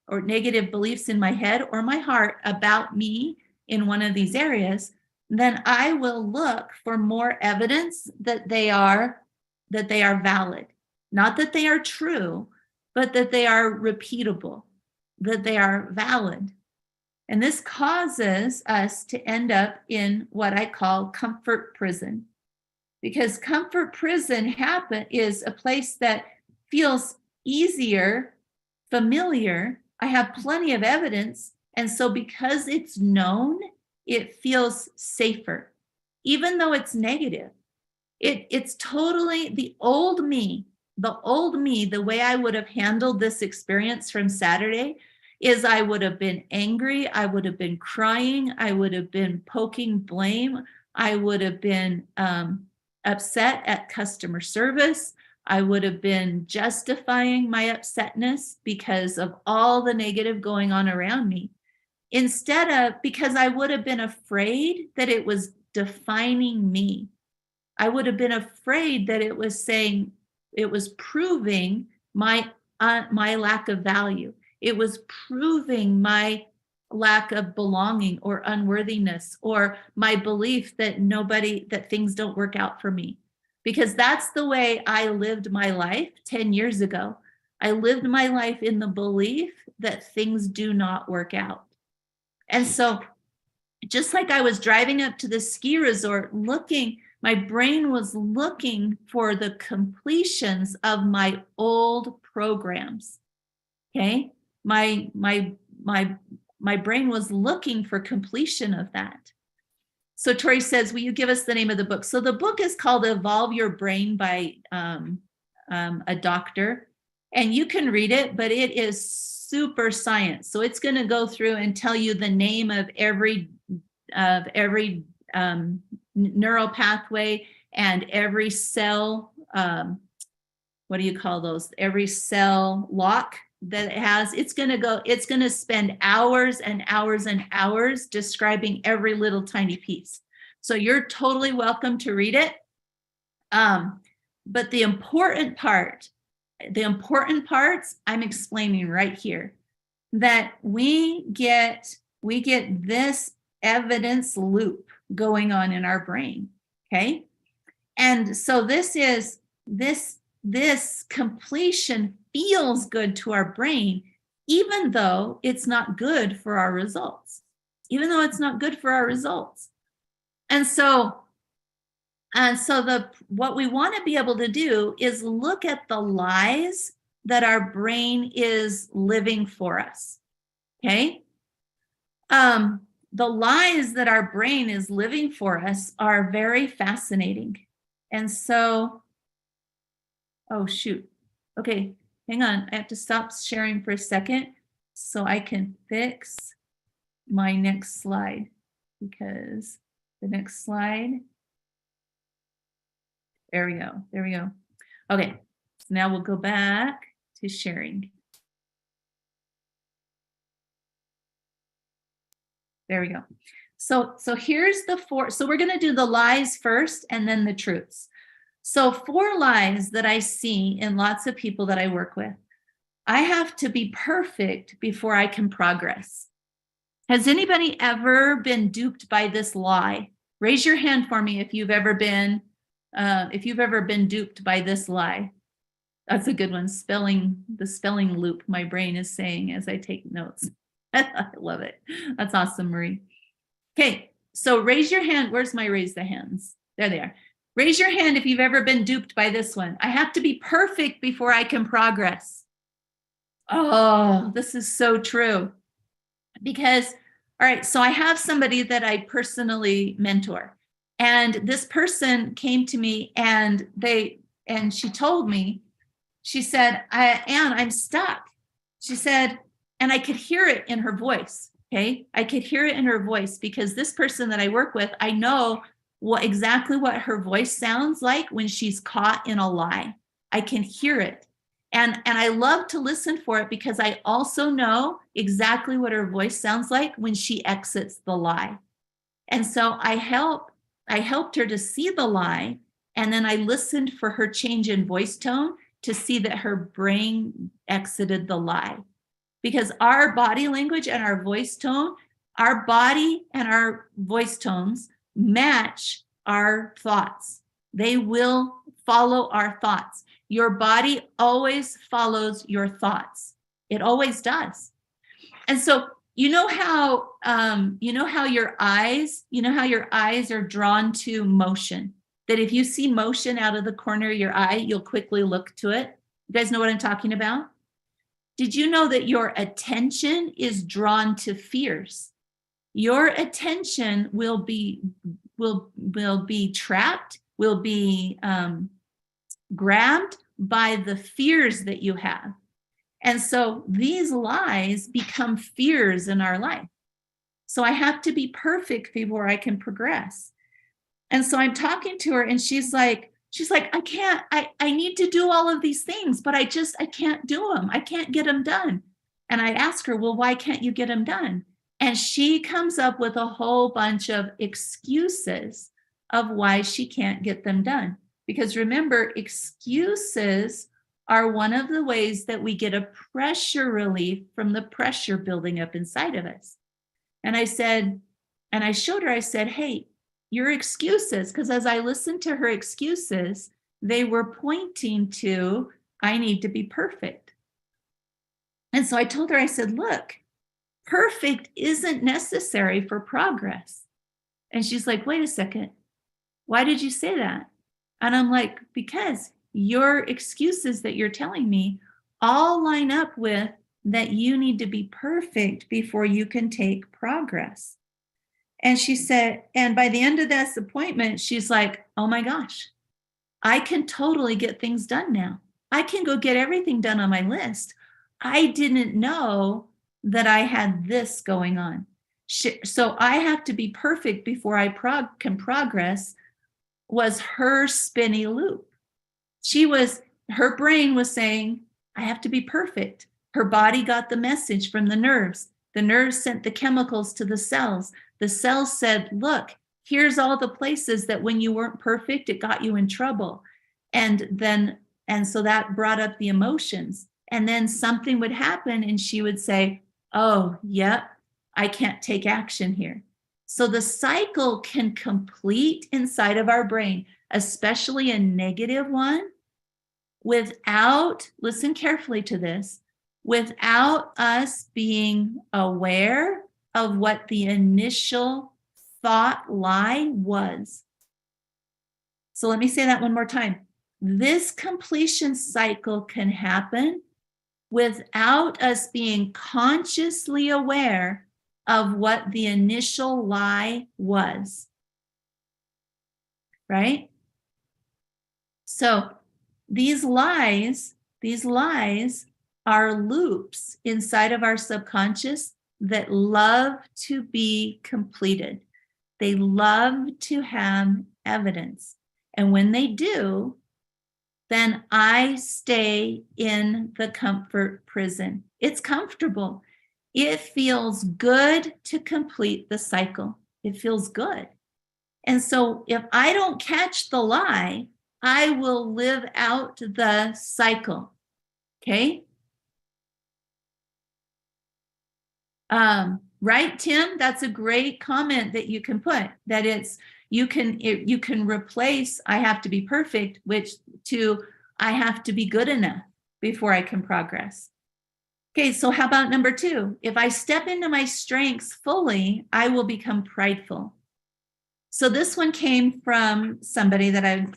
A: negative beliefs in my head or my heart about me in one of these areas, then I will look for more evidence that they are valid. Not that they are true, but that they are repeatable, that they are valid. And this causes us to end up in what I call comfort prison. Because comfort prison is a place that feels easier, familiar. I have plenty of evidence. And so because it's known, it feels safer, even though it's negative. It's totally the old me, the way I would have handled this experience from Saturday is I would have been angry. I would have been crying. I would have been poking blame. I would have been upset at customer service. I would have been justifying my upsetness because of all the negative going on around me. Because I would have been afraid that it was defining me. I would have been afraid that it was proving my lack of value. It was proving my lack of belonging or unworthiness or my belief that things don't work out for me. Because that's the way I lived my life 10 years ago. I lived my life in the belief that things do not work out. And so just like I was driving up to the ski resort my brain was looking for the completions of my old programs. Okay? My brain was looking for completion of that. So Tori says, will you give us the name of the book? So the book is called Evolve Your Brain by a doctor. And you can read it, but it is super science. So it's going to go through and tell you the name of every neural pathway and every cell what do you call those? Every cell lock that it has, it's going to spend hours and hours and hours describing every little tiny piece. So you're totally welcome to read it. But the important parts I'm explaining right here, that we get this evidence loop going on in our brain. Okay. And so this completion feels good to our brain, even though it's not good for our results, And so what we want to be able to do is look at the lies that our brain is living for us. Okay. The lies that our brain is living for us are very fascinating. And so, oh, shoot. Okay, hang on. I have to stop sharing for a second so I can fix my next slide, because the next slide, there we go. Okay, so now we'll go back to sharing. There we go. So here's the 4. So we're going to do the lies first and then the truths. So 4 lies that I see in lots of people that I work with. I have to be perfect before I can progress. Has anybody ever been duped by this lie? Raise your hand for me if you've ever been duped by this lie. That's a good one. The spelling loop my brain is saying as I take notes. I love it. That's awesome, Marie. Okay, so raise your hand. Where's my raise the hands? There they are. Raise your hand if you've ever been duped by this one. I have to be perfect before I can progress. Oh, this is so true. Because, all right, so I have somebody that I personally mentor. And this person came to me and she told me, she said, Ann, I'm stuck. She said, and I could hear it in her voice. Okay. I could hear it in her voice because this person that I work with, I know exactly what her voice sounds like when she's caught in a lie. I can hear it. And I love to listen for it because I also know exactly what her voice sounds like when she exits the lie. And so I helped her to see the lie. And then I listened for her change in voice tone to see that her brain exited the lie. Because our body language and our voice tone, our body and our voice tones match our thoughts. They will follow our thoughts. Your body always follows your thoughts. It always does. And so you know how your eyes are drawn to motion. That if you see motion out of the corner of your eye, you'll quickly look to it. You guys know what I'm talking about? Did you know that your attention is drawn to fears? Your attention will be trapped, will be grabbed by the fears that you have. And so these lies become fears in our life. So I have to be perfect before I can progress. And so I'm talking to her and she's like, I need to do all of these things, but I can't do them. I can't get them done. And I ask her, well, why can't you get them done? And she comes up with a whole bunch of excuses of why she can't get them done. Because remember, excuses are one of the ways that we get a pressure relief from the pressure building up inside of us. And I showed her, I said, hey, your excuses, because as I listened to her excuses, they were pointing to, I need to be perfect. And so I told her, I said, look, perfect isn't necessary for progress. And she's like, wait a second, why did you say that? And I'm like, because your excuses that you're telling me all line up with that you need to be perfect before you can take progress. And she said, and by the end of this appointment, she's like, oh my gosh, I can totally get things done now. I can go get everything done on my list. I didn't know that I had this going on. So I have to be perfect before I can progress was her spinny loop. She was her brain was saying, I have to be perfect. Her body got the message from the nerves. The nerves sent the chemicals to the cells. The cells said, look, here's all the places that when you weren't perfect, it got you in trouble. And so that brought up the emotions. And then something would happen and she would say, oh, yep, I can't take action here. So the cycle can complete inside of our brain, especially a negative one, without, listen carefully to this, without us being aware of what the initial thought lie was. So let me say that one more time. This completion cycle can happen without us being consciously aware of what the initial lie was. Right? So these lies are loops inside of our subconscious that love to be completed. They love to have evidence. And when they do, then I stay in the comfort prison. It's comfortable. It feels good to complete the cycle. It feels good. And so if I don't catch the lie, I will live out the cycle. Okay? Right, Tim? That's a great comment that you can put, that you can replace I have to be perfect, which to I have to be good enough before I can progress. Okay, so how about number 2? If I step into my strengths fully, I will become prideful. So this one came from somebody that I'm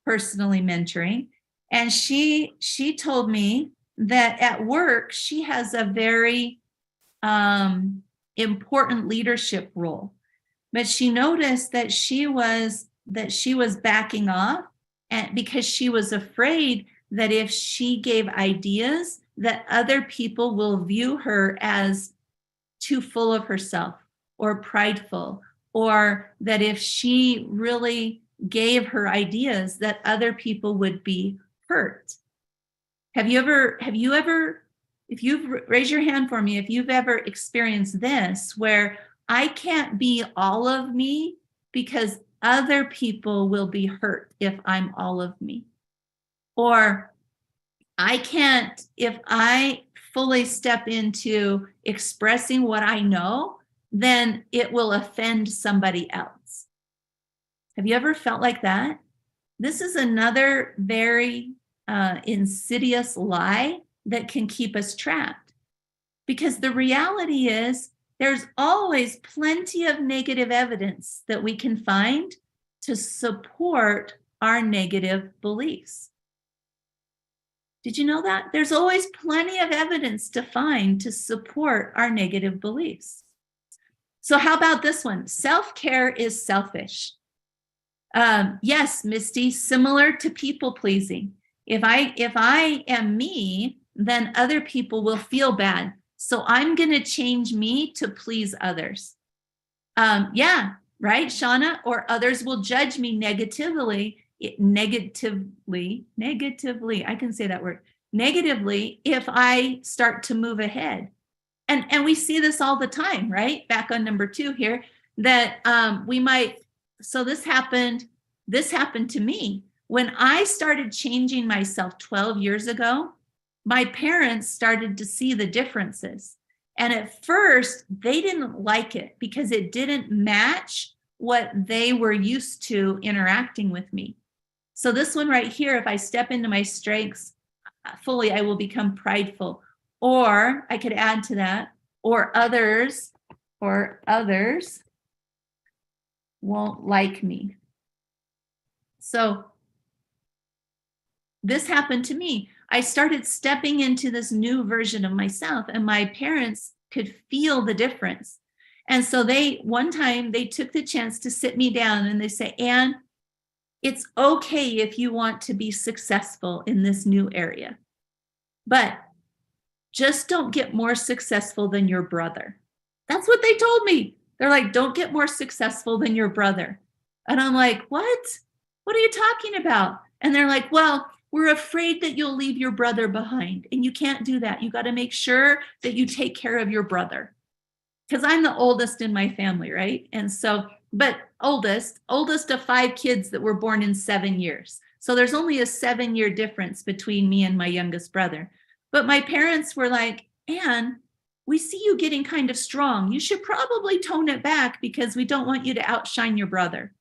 A: personally mentoring, and she told me that at work she has a very important leadership role, but she noticed that she was backing off, and because she was afraid that if she gave ideas, that other people will view her as too full of herself or prideful, or that if she really gave her ideas, that other people would be hurt. Have you ever, if you've raised your hand for me, if you've ever experienced this, where I can't be all of me because other people will be hurt if I'm all of me, or I can't, if I fully step into expressing what I know, then it will offend somebody else. Have you ever felt like that? This is another very insidious lie that can keep us trapped. Because the reality is there's always plenty of negative evidence that we can find to support our negative beliefs. Did you know that? There's always plenty of evidence to find to support our negative beliefs. So how about this one? Self-care is selfish. Yes, Misty, similar to people pleasing. If I am me, then other people will feel bad. So I'm going to change me to please others. Yeah, right, Shauna? Or others will judge me negatively, I can say that word, negatively, if I start to move ahead. And we see this all the time, right? Back on number 2 here, that we might, so this happened to me. When I started changing myself 12 years ago, my parents started to see the differences. And at first, they didn't like it because it didn't match what they were used to interacting with me. So this one right here, if I step into my strengths fully, I will become prideful. Or I could add to that, or others won't like me. So this happened to me. I started stepping into this new version of myself, and my parents could feel the difference. And so one time they took the chance to sit me down and they say, Anne, it's okay if you want to be successful in this new area, but just don't get more successful than your brother. That's what they told me. They're like, don't get more successful than your brother. And I'm like, what? What are you talking about? And they're like, well, We're afraid that you'll leave your brother behind, and you can't do that. You got to make sure that you take care of your brother. Because I'm the oldest in my family, right? And so, but oldest of 5 kids that were born in 7 years. So there's only a 7-year difference between me and my youngest brother. But my parents were like, Anne, we see you getting kind of strong. You should probably tone it back because we don't want you to outshine your brother.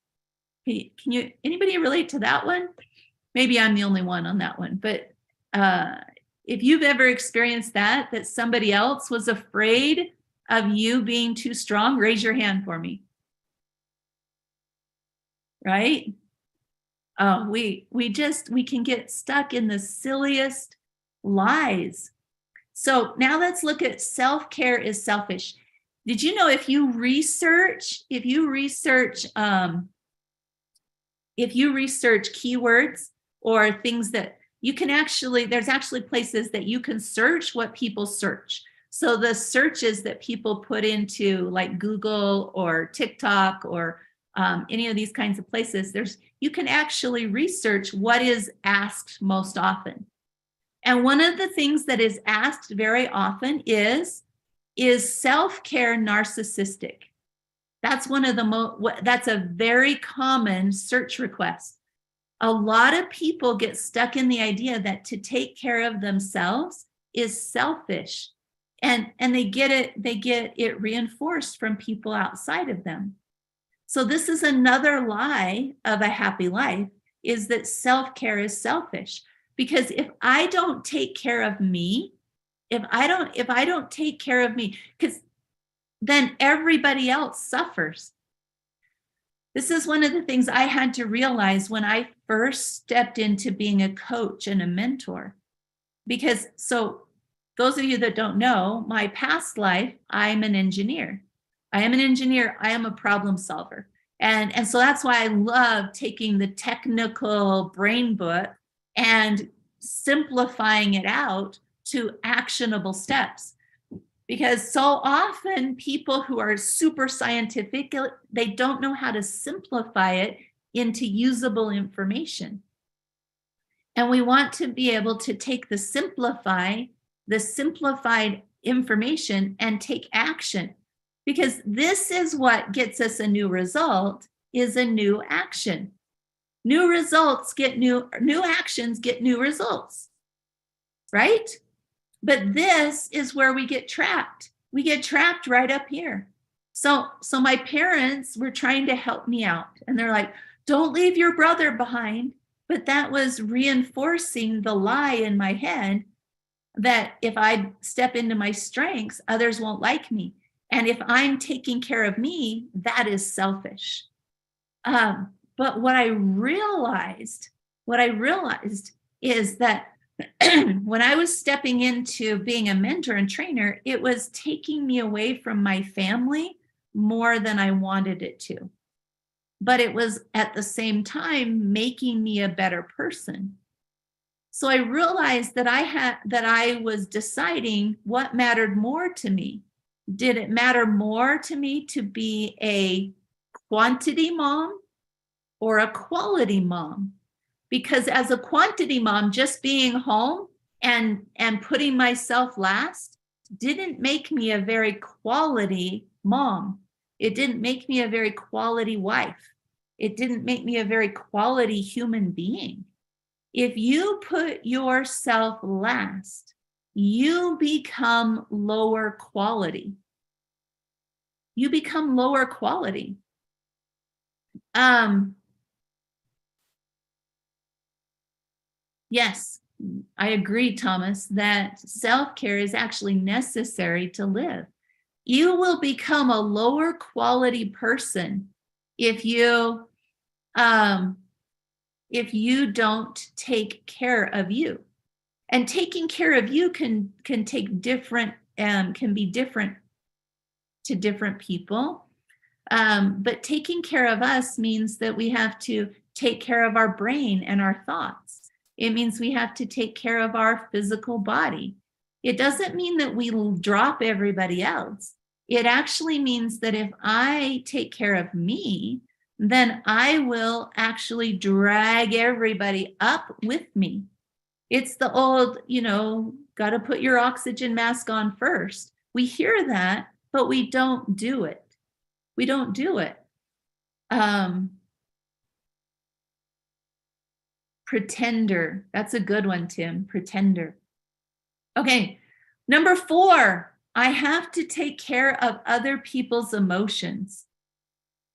A: Anybody relate to that one? Maybe I'm the only one on that one. But if you've ever experienced that somebody else was afraid of you being too strong, raise your hand for me. Right? Oh, we can get stuck in the silliest lies. So now let's look at self-care is selfish. Did you know if you research keywords or things that you can there's actually places that you can search what people search. So the searches that people put into like Google or TikTok or any of these kinds of places, you can actually research what is asked most often. And one of the things that is asked very often is self-care narcissistic? That's one of that's a very common search request. A lot of people get stuck in the idea that to take care of themselves is selfish. And they get it reinforced from people outside of them. So this is another lie of a happy life, is that self-care is selfish. Because if I don't take care of me, if I don't take care of me, because then everybody else suffers. This is one of the things I had to realize when I first stepped into being a coach and a mentor. Because those of you that don't know, my past life, I'm an engineer. I am a problem solver. And so that's why I love taking the technical brain book and simplifying it out to actionable steps. Because so often people who are super scientific, they don't know how to simplify it into usable information. And we want to be able to take the simplified information and take action. Because this is what gets us a new result, is a new action. New results get new actions get new results, right? But this is where we get trapped. We get trapped right up here. So my parents were trying to help me out. And they're like, don't leave your brother behind. But that was reinforcing the lie in my head that if I step into my strengths, others won't like me. And if I'm taking care of me, that is selfish. But what I realized is that when I was stepping into being a mentor and trainer, it was taking me away from my family more than I wanted it to. But it was at the same time making me a better person. So I realized that I was deciding what mattered more to me. Did it matter more to me to be a quantity mom or a quality mom? Because as a quantity mom, just being home and putting myself last didn't make me a very quality mom. It didn't make me a very quality wife. It didn't make me a very quality human being. If you put yourself last, you become lower quality. You become lower quality. Yes, I agree, Thomas, that self-care is actually necessary to live. You will become a lower quality person if you don't take care of you. And taking care of you can be different to different people. But taking care of us means that we have to take care of our brain and our thoughts. It means we have to take care of our physical body. It doesn't mean that we drop everybody else. It actually means that if I take care of me, then I will actually drag everybody up with me. It's the old, got to put your oxygen mask on first. We hear that, but we don't do it. We don't do it. Pretender. That's a good one, Tim. Pretender. Okay. Number 4, I have to take care of other people's emotions.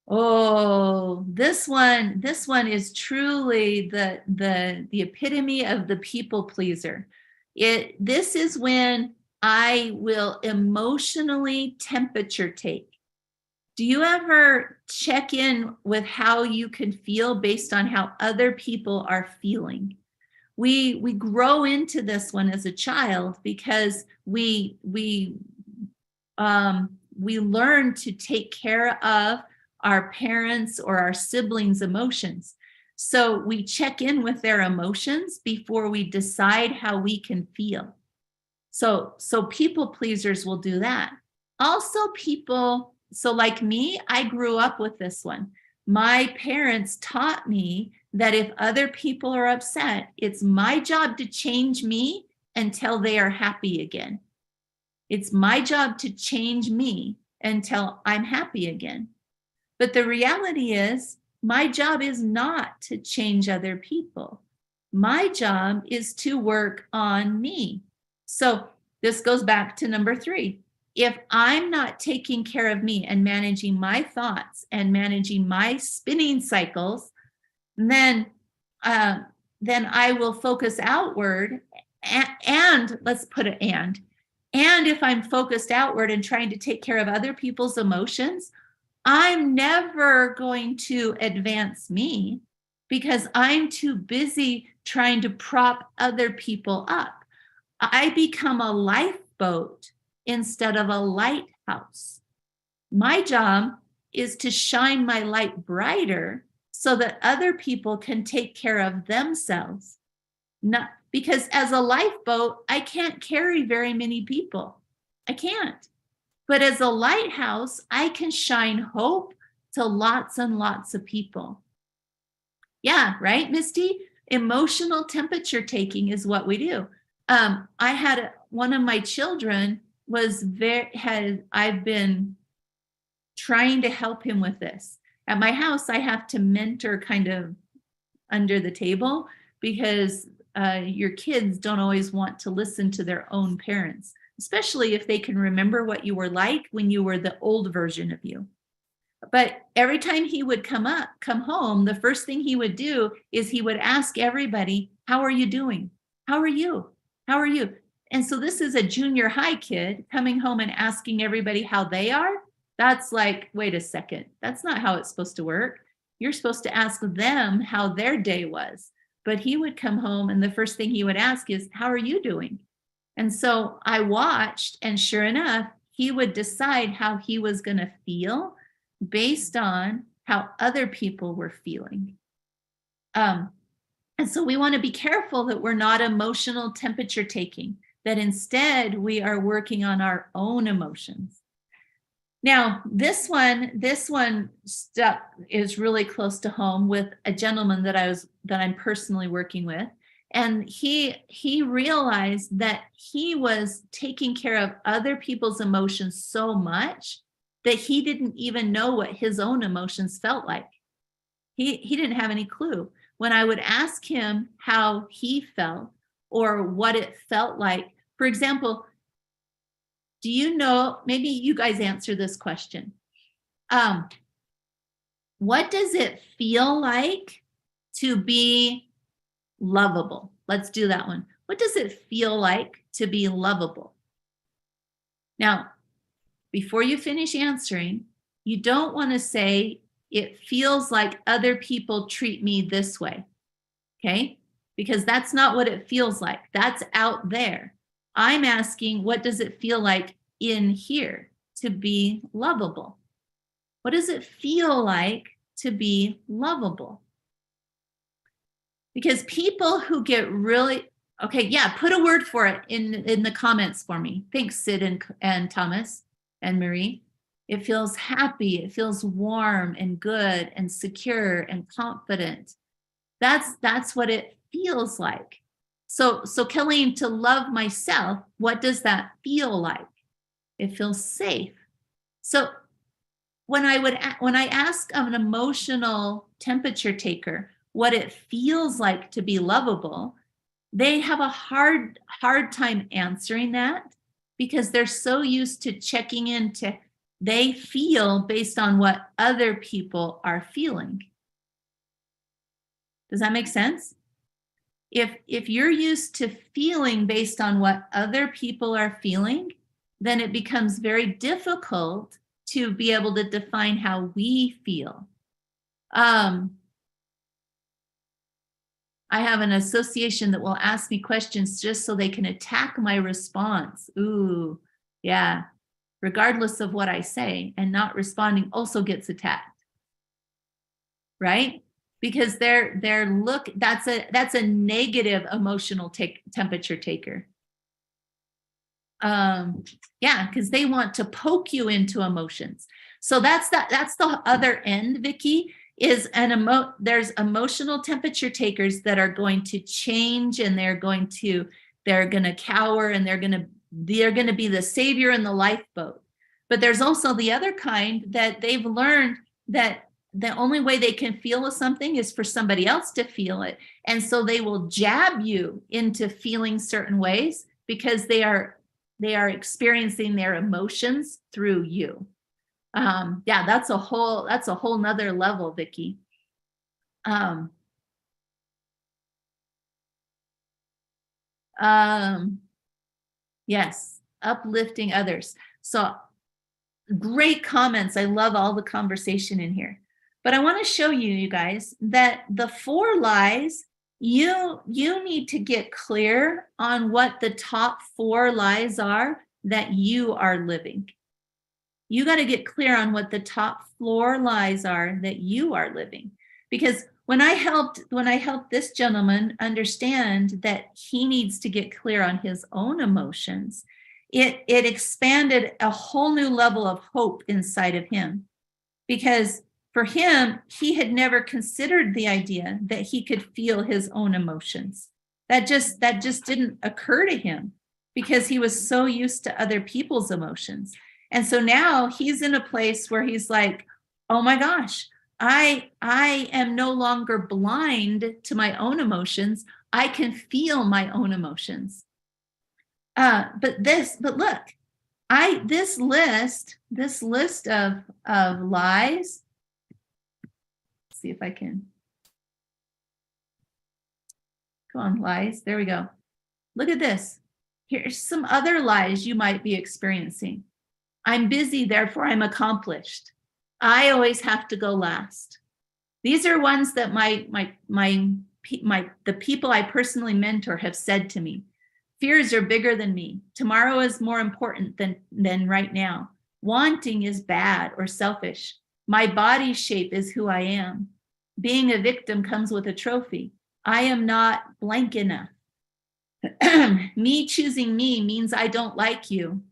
A: Oh, this one is truly the epitome of the people pleaser. This is when I will emotionally temperature take. Do you ever check in with how you can feel based on how other people are feeling? We grow into this one as a child because we learn to take care of our parents or our siblings' emotions. So we check in with their emotions before we decide how we can feel. So people pleasers will do that. Also so like me, I grew up with this one. My parents taught me that if other people are upset, it's my job to change me until they are happy again. It's my job to change me until I'm happy again. But the reality is, my job is not to change other people. My job is to work on me. So this goes back to number 3. If I'm not taking care of me and managing my thoughts and managing my spinning cycles, then I will focus outward. And let's put it and if I'm focused outward and trying to take care of other people's emotions, I'm never going to advance me because I'm too busy trying to prop other people up. I become a lifeboat instead of a lighthouse. My job is to shine my light brighter so that other people can take care of themselves. Not because as a lifeboat, I can't carry very many people. I can't. But as a lighthouse, I can shine hope to lots and lots of people. Yeah, right, Misty? Emotional temperature taking is what we do. I had one of my children I've been trying to help him with this. At my house, I have to mentor kind of under the table because your kids don't always want to listen to their own parents, especially if they can remember what you were like when you were the old version of you. But every time he would come home, the first thing he would do is he would ask everybody, how are you doing? How are you? How are you? And so this is a junior high kid coming home and asking everybody how they are. That's like, wait a second, that's not how it's supposed to work. You're supposed to ask them how their day was. But he would come home and the first thing he would ask is, how are you doing? And so I watched, and sure enough, he would decide how he was going to feel based on how other people were feeling. And so we want to be careful that we're not emotional temperature taking, that instead we are working on our own emotions. Now, this one stuff is really close to home with a gentleman that I'm personally working with. And he realized that he was taking care of other people's emotions so much that he didn't even know what his own emotions felt like. He didn't have any clue. When I would ask him how he felt or what it felt like, for example, do you know, maybe you guys answer this question. What does it feel like to be lovable? Let's do that one. What does it feel like to be lovable? Now, before you finish answering, you don't want to say, it feels like other people treat me this way, okay? Because that's not what it feels like. That's out there. I'm asking, what does it feel like in here to be lovable? What does it feel like to be lovable? Because people who get really, okay, yeah, put a word for it in the comments for me. Thanks, Sid and Thomas and Marie. It feels happy, it feels warm and good and secure and confident. That's what it feels like. So Kelly, to love myself, what does that feel like? It feels safe. So when I ask an emotional temperature taker what it feels like to be lovable, they have a hard time answering that because they're so used to checking into they feel based on what other people are feeling. Does that make sense? If you're used to feeling based on what other people are feeling, then it becomes very difficult to be able to define how we feel. I have an association that will ask me questions just so they can attack my response. Ooh, yeah. Regardless of what I say, and not responding also gets attacked. Right? Because that's a negative emotional temperature taker. Yeah, because they want to poke you into emotions. So that's the other end, Vicki, is there's emotional temperature takers that are going to change, and they're going to cower, and they're going to be the savior in the lifeboat. But there's also the other kind that they've learned that the only way they can feel something is for somebody else to feel it. And so they will jab you into feeling certain ways because they are experiencing their emotions through you. Yeah, that's a whole nother level, Vicki. Yes, uplifting others. So great comments. I love all the conversation in here. But I want to show you guys that the 4 lies, you need to get clear on what the top 4 lies are that you are living. You got to get clear on what the top 4 lies are that you are living. Because when I helped this gentleman understand that he needs to get clear on his own emotions, it expanded a whole new level of hope inside of him. Because for him, he had never considered the idea that he could feel his own emotions. That just didn't occur to him because he was so used to other people's emotions. And so now he's in a place where he's like, oh my gosh, I am no longer blind to my own emotions. I can feel my own emotions. But look, this list of lies. Let's see if I can. Come on, lies. There we go. Look at this. Here's some other lies you might be experiencing. I'm busy, therefore I'm accomplished. I always have to go last. These are ones that the people I personally mentor have said to me. Fears are bigger than me. Tomorrow is more important than right now. Wanting is bad or selfish. My body shape is who I am. Being a victim comes with a trophy. I am not blank enough. Me choosing me means I don't like you.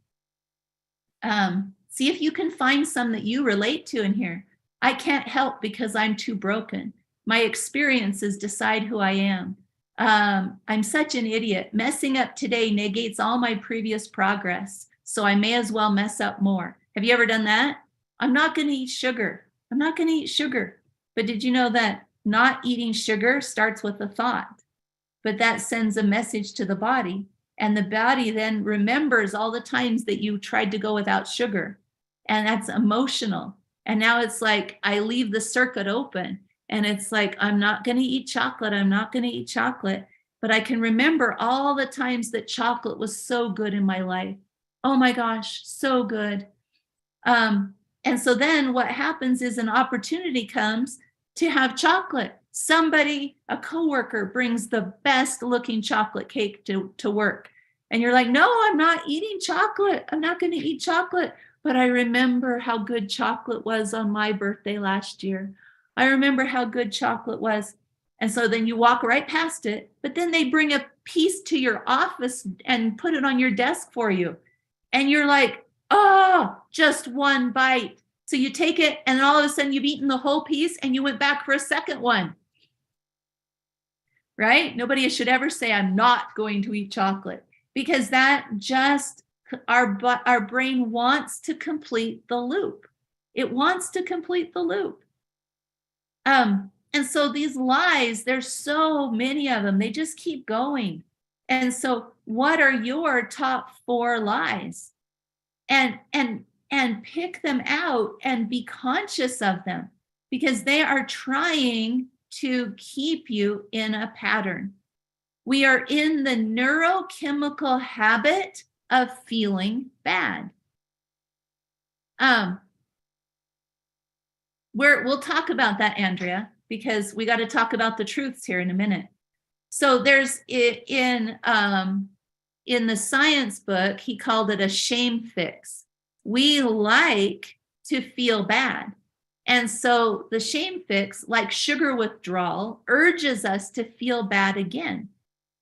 A: See if you can find some that you relate to in here. I can't help because I'm too broken. My experiences decide who I am. I'm such an idiot. Messing up today negates all my previous progress, so I may as well mess up more. Have you ever done that? I'm not going to eat sugar. I'm not going to eat sugar. But did you know that not eating sugar starts with a thought? But that sends a message to the body. And the body then remembers all the times that you tried to go without sugar. And that's emotional. And now it's like, I leave the circuit open. And it's like, I'm not going to eat chocolate. I'm not going to eat chocolate. But I can remember all the times that chocolate was so good in my life. Oh my gosh, so good. And so then what happens is an opportunity comes to have chocolate. Somebody, a coworker, brings the best looking chocolate cake to work. And you're like, no, I'm not eating chocolate. I'm not going to eat chocolate. But I remember how good chocolate was on my birthday last year. I remember how good chocolate was. And so then you walk right past it, but then they bring a piece to your office and put it on your desk for you. And you're like, oh, just one bite. So you take it and all of a sudden you've eaten the whole piece and you went back for a second one. right? Nobody should ever say, I'm not going to eat chocolate, because that just, our brain wants to complete the loop. It wants to complete the loop. And so these lies, there's so many of them, they just keep going. And so what are your top 4 lies? And pick them out and be conscious of them, because they are trying to keep you in a pattern. We are in the neurochemical habit of feeling bad. We'll talk about that, Andrea, because we got to talk about the truths here in a minute. So there's in the science book, he called it a shame fix. We like to feel bad. And so the shame fix, like sugar withdrawal, urges us to feel bad again.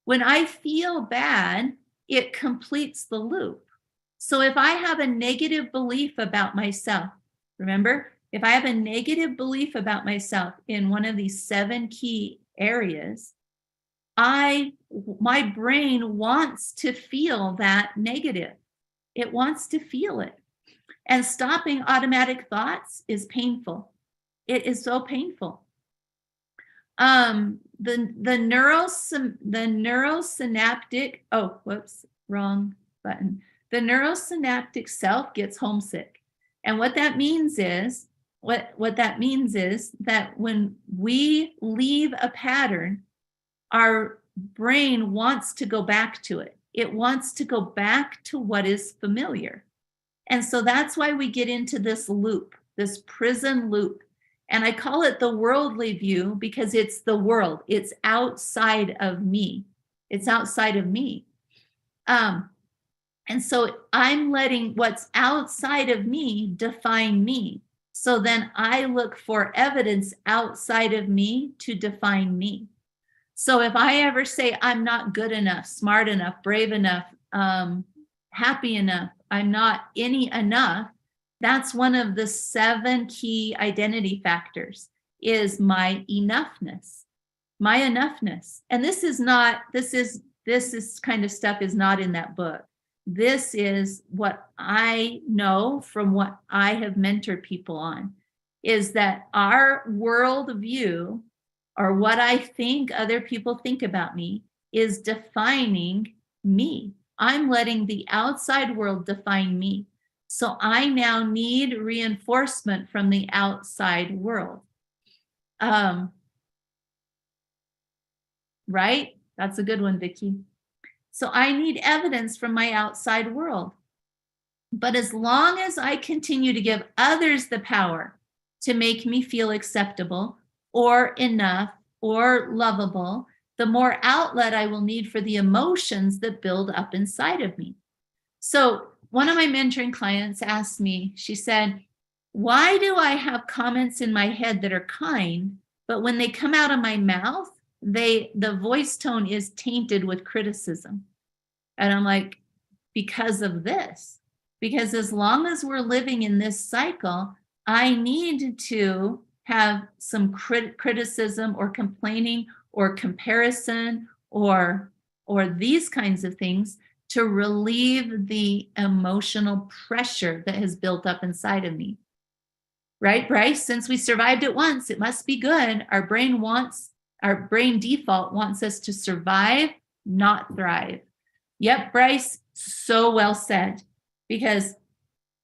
A: When I feel bad, it completes the loop. So if I have a negative belief about myself, remember, if I have a negative belief about myself in one of these 7 key areas, my brain wants to feel that negative. It wants to feel it. And stopping automatic thoughts is painful. It is so painful. The neurosynaptic, wrong button. The neurosynaptic self gets homesick. And what that means is, that when we leave a pattern, our brain wants to go back to it. It wants to go back to what is familiar. And so that's why we get into this loop, this prison loop. And I call it the worldly view, because it's the world. It's outside of me. It's outside of me. And so I'm letting what's outside of me define me. So then I look for evidence outside of me to define me. So if I ever say I'm not good enough, smart enough, brave enough, happy enough, I'm not any enough, that's one of the 7 key identity factors, is my enoughness. My enoughness. And this is kind of stuff is not in that book. This is what I know from what I have mentored people on, is that our worldview, or what I think other people think about me, is defining me. I'm letting the outside world define me. So I now need reinforcement from the outside world. Right? That's a good one, Vicki. So I need evidence from my outside world. But as long as I continue to give others the power to make me feel acceptable or enough or lovable, the more outlet I will need for the emotions that build up inside of me. So one of my mentoring clients asked me, she said, why do I have comments in my head that are kind, but when they come out of my mouth, the voice tone is tainted with criticism? And I'm like, because of this. Because as long as we're living in this cycle, I need to have some criticism or complaining or comparison or these kinds of things to relieve the emotional pressure that has built up inside of me. Right, Bryce? Since we survived it once, it must be good. Our brain default wants us to survive, not thrive. Yep, Bryce, so well said, because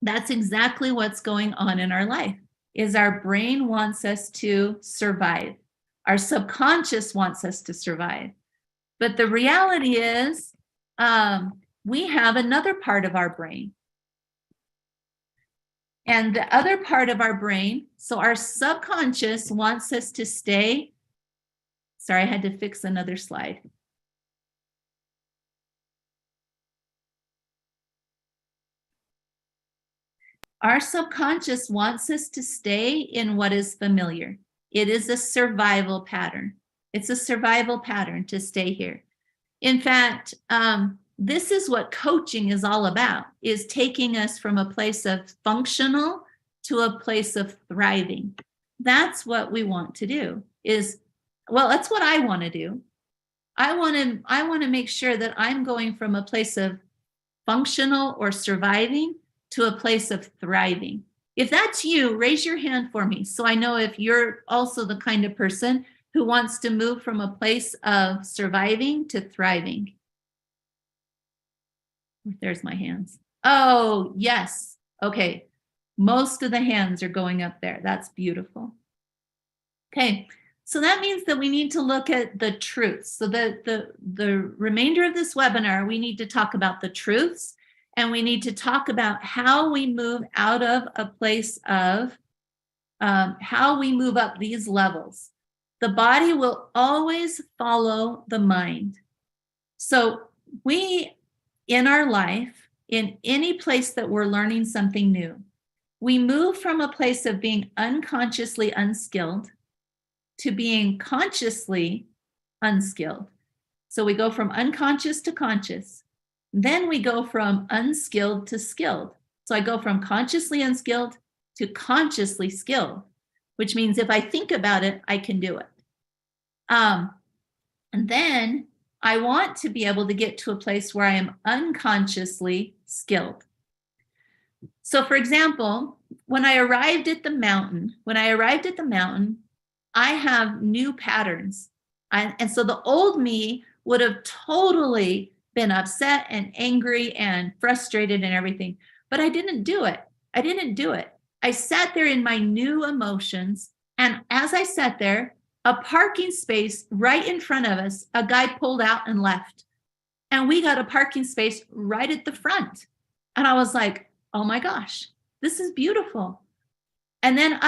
A: that's exactly what's going on in our life, is our brain wants us to survive. Our subconscious wants us to survive. But the reality is, we have another part of our brain. And the other part of our brain, so our subconscious wants us to stay. Sorry, I had to fix another slide. Our subconscious wants us to stay in what is familiar. It is a survival pattern. It's a survival pattern to stay here. In fact, this is what coaching is all about, is taking us from a place of functional to a place of thriving. That's what we want to do, that's what I want to do. I want to make sure that I'm going from a place of functional or surviving to a place of thriving. If that's you, raise your hand for me so I know if you're also the kind of person who wants to move from a place of surviving to thriving. There's my hands. Oh, yes. Okay. Most of the hands are going up there. That's beautiful. Okay. So that means that we need to look at the truths. So the remainder of this webinar, we need to talk about the truths, and we need to talk about how we move out of a place of how we move up these levels. The body will always follow the mind. So we, in our life, in any place that we're learning something new, we move from a place of being unconsciously unskilled to being consciously unskilled. So we go from unconscious to conscious. Then we go from unskilled to skilled. So I go from consciously unskilled to consciously skilled, which means if I think about it, I can do it. And then I want to be able to get to a place where I am unconsciously skilled. So for example, when I arrived at the mountain, I have new patterns. And so the old me would have totally been upset and angry and frustrated and everything, but I didn't do it. I sat there in my new emotions. And as I sat there, a parking space right in front of us, a guy pulled out and left. And we got a parking space right at the front. And I was like, oh my gosh, this is beautiful. And then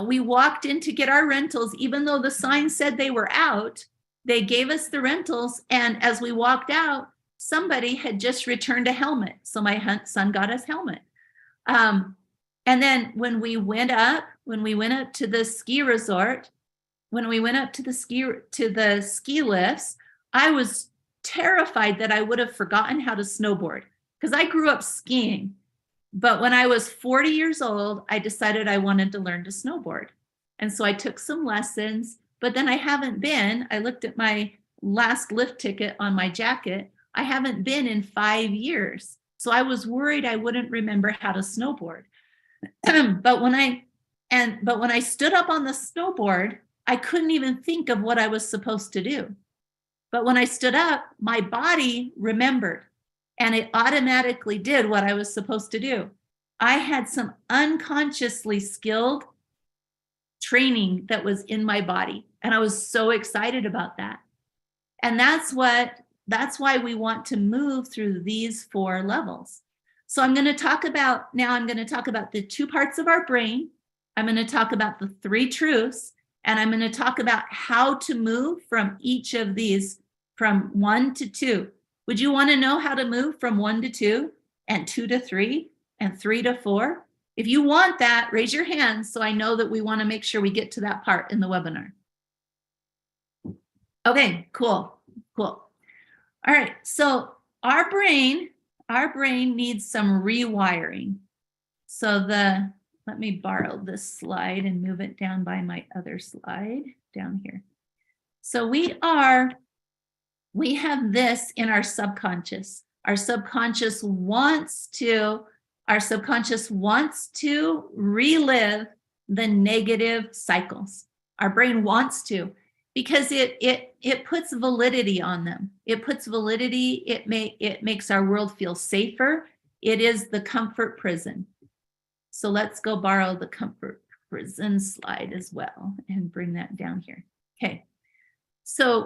A: we walked in to get our rentals, even though the sign said they were out. They gave us the rentals. And as we walked out, somebody had just returned a helmet. So my son got us helmet. And then when we went up to the ski resort, when we went up to the ski lifts, I was terrified that I would have forgotten how to snowboard because I grew up skiing. But when I was 40 years old, I decided I wanted to learn to snowboard. And so I took some lessons, but then I looked at my last lift ticket on my jacket. I haven't been in 5 years. So I was worried I wouldn't remember how to snowboard. But when I stood up on the snowboard, I couldn't even think of what I was supposed to do. But when I stood up, my body remembered. And it automatically did what I was supposed to do. I had some unconsciously skilled training that was in my body. And I was so excited about that. And that's why we want to move through these 4 levels. So I'm going to talk about the 2 parts of our brain. I'm going to talk about the 3 truths. And I'm going to talk about how to move from each of these from 1 to 2. Would you want to know how to move from 1 to 2 and 2 to 3 and 3 to 4? If you want that, raise your hand so I know that we want to make sure we get to that part in the webinar. Okay, cool. All right, so our brain needs some rewiring. So let me borrow this slide and move it down by my other slide down here. So we have this in our subconscious. Our subconscious wants to relive the negative cycles. Our brain wants to, because it puts validity on them. It puts validity, it makes our world feel safer. It is the comfort prison. So let's go borrow the comfort prison slide as well and bring that down here. Okay. So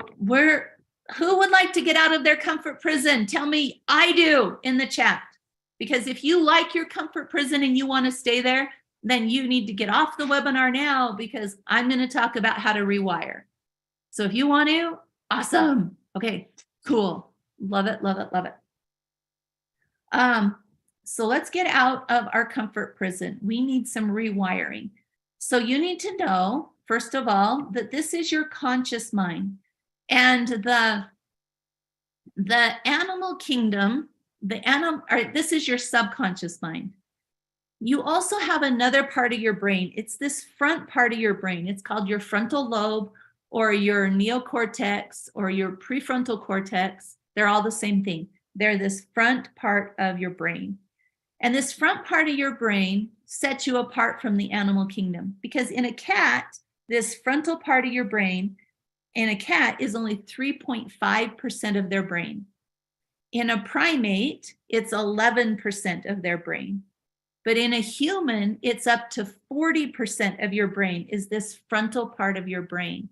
A: who would like to get out of their comfort prison? Tell me, I do, in the chat. Because if you like your comfort prison and you want to stay there, then you need to get off the webinar now, because I'm going to talk about how to rewire. So if you want to, awesome. Okay, cool. Love it. So let's get out of our comfort prison. We need some rewiring. So you need to know, first of all, that this is your conscious mind. And the animal kingdom, this is your subconscious mind. You also have another part of your brain. It's this front part of your brain. It's called your frontal lobe, or your neocortex or your prefrontal cortex, they're all the same thing. They're this front part of your brain. And this front part of your brain sets you apart from the animal kingdom, because in a cat, this frontal part of your brain in a cat is only 3.5% of their brain. In a primate, it's 11% of their brain. But in a human, it's up to 40% of your brain is this frontal part of your brain.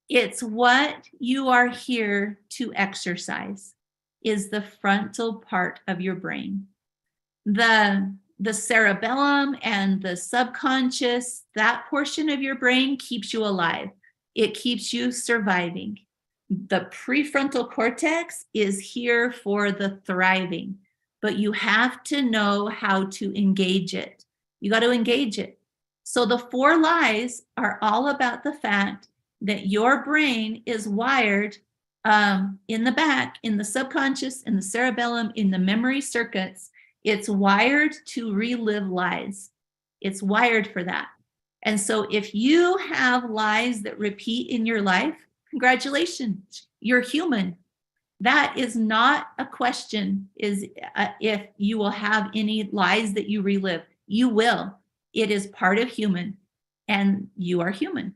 A: It's what you are here to exercise, is the frontal part of your brain. The cerebellum and the subconscious, that portion of your brain keeps you alive. It keeps you surviving. The prefrontal cortex is here for the thriving, but you have to know how to engage it. You got to engage it. So the 4 lies are all about the fact that your brain is wired in the back, in the subconscious, in the cerebellum, in the memory circuits. It's wired to relive lies. It's wired for that. And so if you have lies that repeat in your life, congratulations, you're human. That is not a question, is if you will have any lies that you relive. You will. It is part of human, and you are human.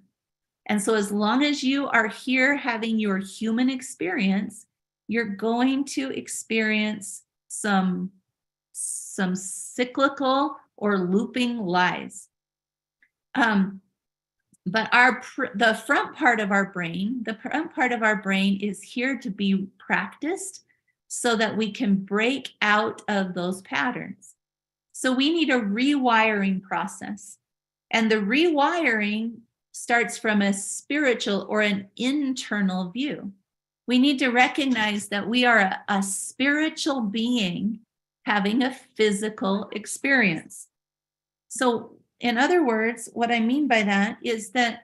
A: And so as long as you are here having your human experience, you're going to experience some cyclical or looping lies. But the front part of our brain, is here to be practiced so that we can break out of those patterns. So we need a rewiring process. And the rewiring starts from a spiritual or an internal view. We need to recognize that we are a spiritual being having a physical experience. So in other words, what I mean by that is that,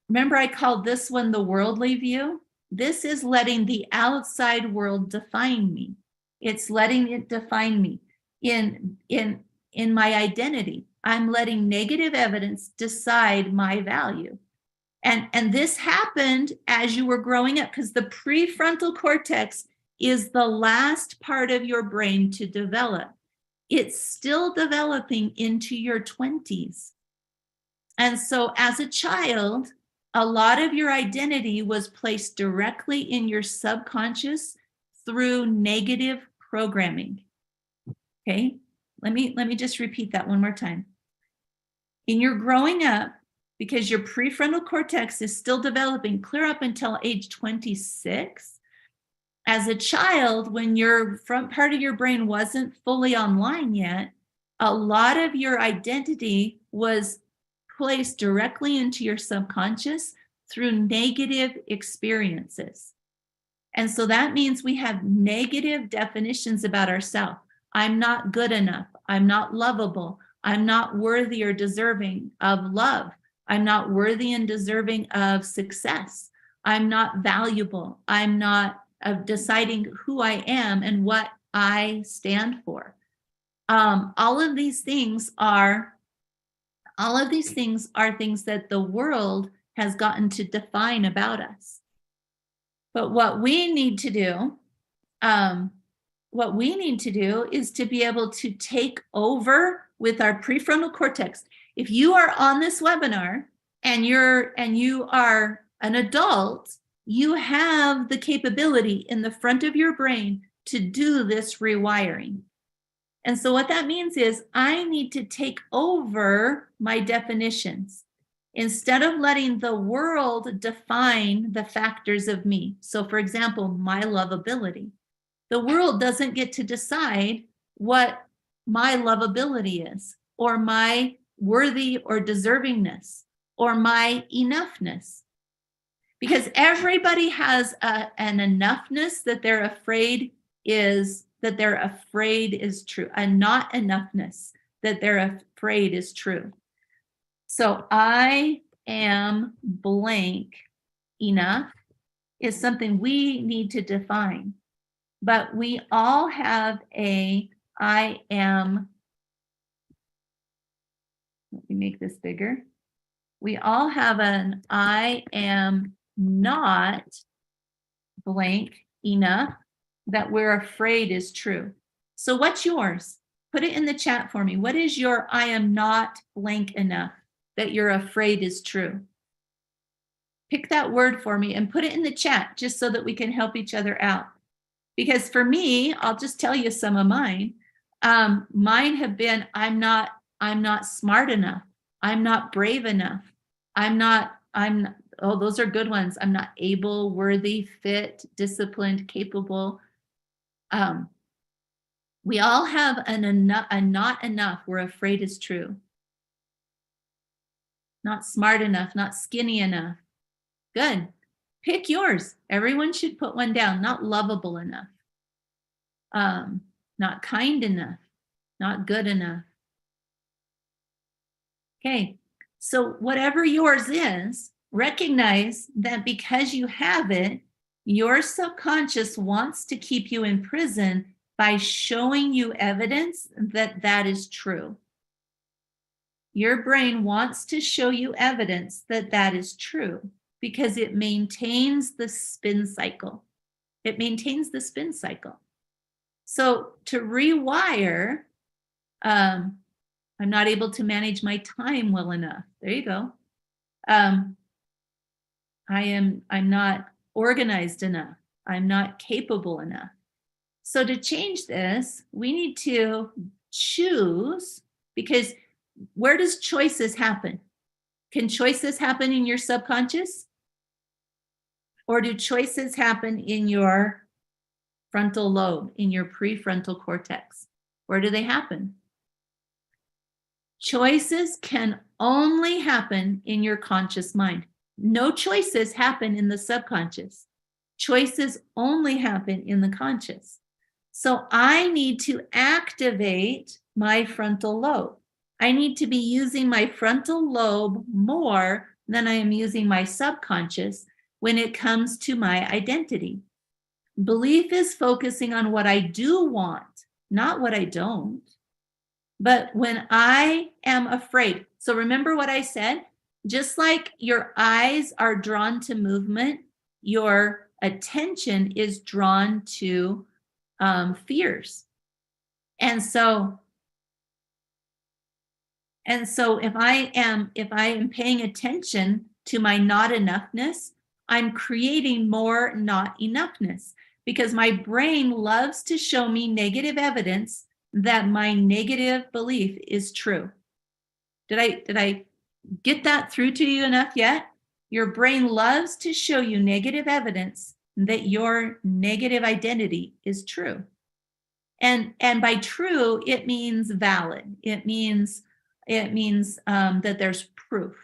A: remember I called this one the worldly view? This is letting the outside world define me. It's letting it define me in my identity. I'm letting negative evidence decide my value. And this happened as you were growing up, because the prefrontal cortex is the last part of your brain to develop. It's still developing into your 20s. And so as a child, a lot of your identity was placed directly in your subconscious through negative programming. Okay, let me just repeat that one more time. In your growing up, because your prefrontal cortex is still developing clear up until age 26, as a child, when your front part of your brain wasn't fully online yet, a lot of your identity was placed directly into your subconscious through negative experiences. And so that means we have negative definitions about ourselves. I'm not good enough. I'm not lovable. I'm not worthy or deserving of love. I'm not worthy and deserving of success. I'm not valuable. I'm not deciding who I am and what I stand for. All of these things are things that the world has gotten to define about us. But what we need to do is to be able to take over with our prefrontal cortex. If you are on this webinar and you are an adult, you have the capability in the front of your brain to do this rewiring. And so what that means is I need to take over my definitions instead of letting the world define the factors of me. So for example, my lovability. The world doesn't get to decide what my lovability is, or my worthy or deservingness, or my enoughness. Because everybody has an enoughness that they're afraid is true, a not enoughness that they're afraid is true. So I am blank enough is something we need to define. But we all have I am, let me make this bigger. We all have an I am not blank enough that we're afraid is true. So what's yours? Put it in the chat for me. What is your I am not blank enough that you're afraid is true? Pick that word for me and put it in the chat just so that we can help each other out. Because for me, I'll just tell you some of mine. Mine have been, I'm not smart enough. I'm not brave enough. Oh, those are good ones. I'm not able, worthy, fit, disciplined, capable. We all have a not enough we're afraid is true. Not smart enough, not skinny enough. Good. Pick yours. Everyone should put one down. Not lovable enough. Not kind enough. Not good enough. Okay. So whatever yours is, recognize that because you have it, your subconscious wants to keep you in prison by showing you evidence that that is true. Your brain wants to show you evidence that that is true because it maintains the spin cycle. It maintains the spin cycle. So to rewire, I'm not able to manage my time well enough. There you go. I'm not organized enough. I'm not capable enough. So to change this, we need to choose, because where does choices happen? Can choices happen in your subconscious? Or do choices happen in your frontal lobe, in your prefrontal cortex? Where do they happen? Choices can only happen in your conscious mind. No choices happen in the subconscious. Choices only happen in the conscious. So I need to activate my frontal lobe. I need to be using my frontal lobe more than I am using my subconscious when it comes to my identity. Belief is focusing on what I do want, not what I don't. But when I am afraid, so remember what I said, just like your eyes are drawn to movement, your attention is drawn to fears. And so if I am paying attention to my not enoughness, I'm creating more not enoughness, because my brain loves to show me negative evidence that my negative belief is true. Did I get that through to you enough yet? Your brain loves to show you negative evidence that your negative identity is true. And by true, it means valid. It means that there's proof.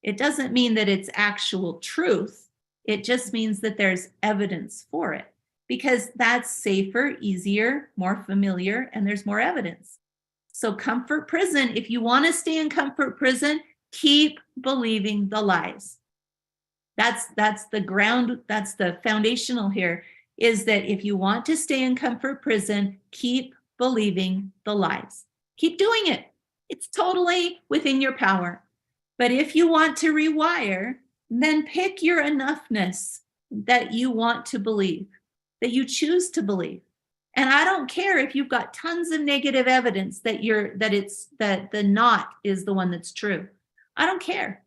A: It doesn't mean that it's actual truth. It just means that there's evidence for it, because that's safer, easier, more familiar, and there's more evidence. So comfort prison, if you want to stay in comfort prison, keep believing the lies. That's the ground, that's the foundational here, is that if you want to stay in comfort prison, keep believing the lies. Keep doing it. It's totally within your power. But if you want to rewire, then pick your enoughness that you want to believe, that you choose to believe. And I don't care if you've got tons of negative evidence that the not is the one that's true. I don't care.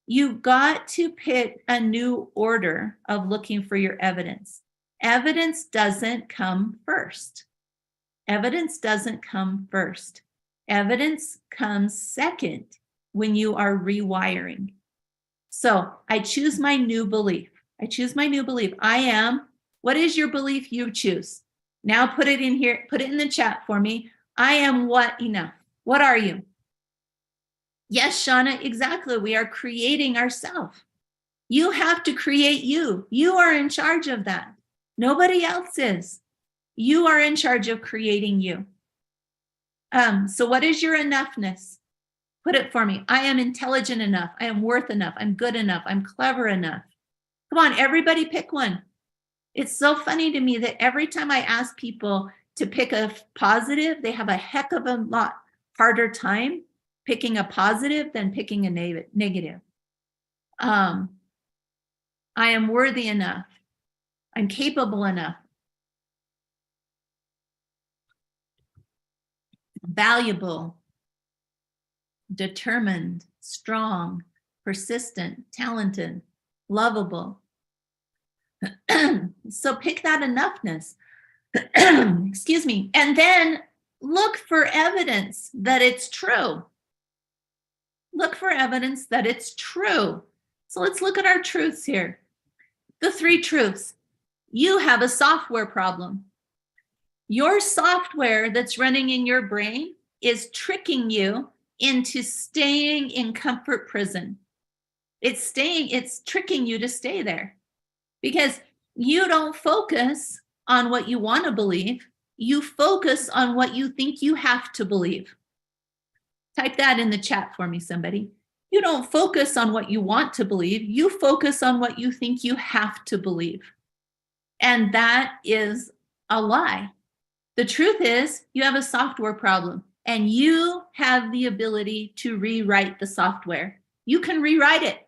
A: You've got to pick a new order of looking for your evidence. Evidence doesn't come first. Evidence doesn't come first. Evidence comes second when you are rewiring. So I choose my new belief. I choose my new belief. I am, what is your belief you choose? Now put it in here, put it in the chat for me. I am what enough? What are you? Yes, Shauna, exactly. We are creating ourselves. You have to create you. You are in charge of that. Nobody else is. You are in charge of creating you. So what is your enoughness? Put it for me. I am intelligent enough. I am worth enough. I'm good enough. I'm clever enough. Come on, everybody pick one. It's so funny to me that every time I ask people to pick a positive, they have a heck of a lot harder time picking a positive than picking a negative. I am worthy enough. I'm capable enough. Valuable, determined, strong, persistent, talented, lovable. So pick that enoughness. Excuse me. And then look for evidence that it's true. Look for evidence that it's true. So let's look at our truths here. The 3 truths. You have a software problem. Your software that's running in your brain is tricking you into staying in comfort prison. It's tricking you to stay there because you don't focus on what you want to believe. You focus on what you think you have to believe. Type that in the chat for me, somebody. You don't focus on what you want to believe. You focus on what you think you have to believe. And that is a lie. The truth is you have a software problem and you have the ability to rewrite the software. You can rewrite it.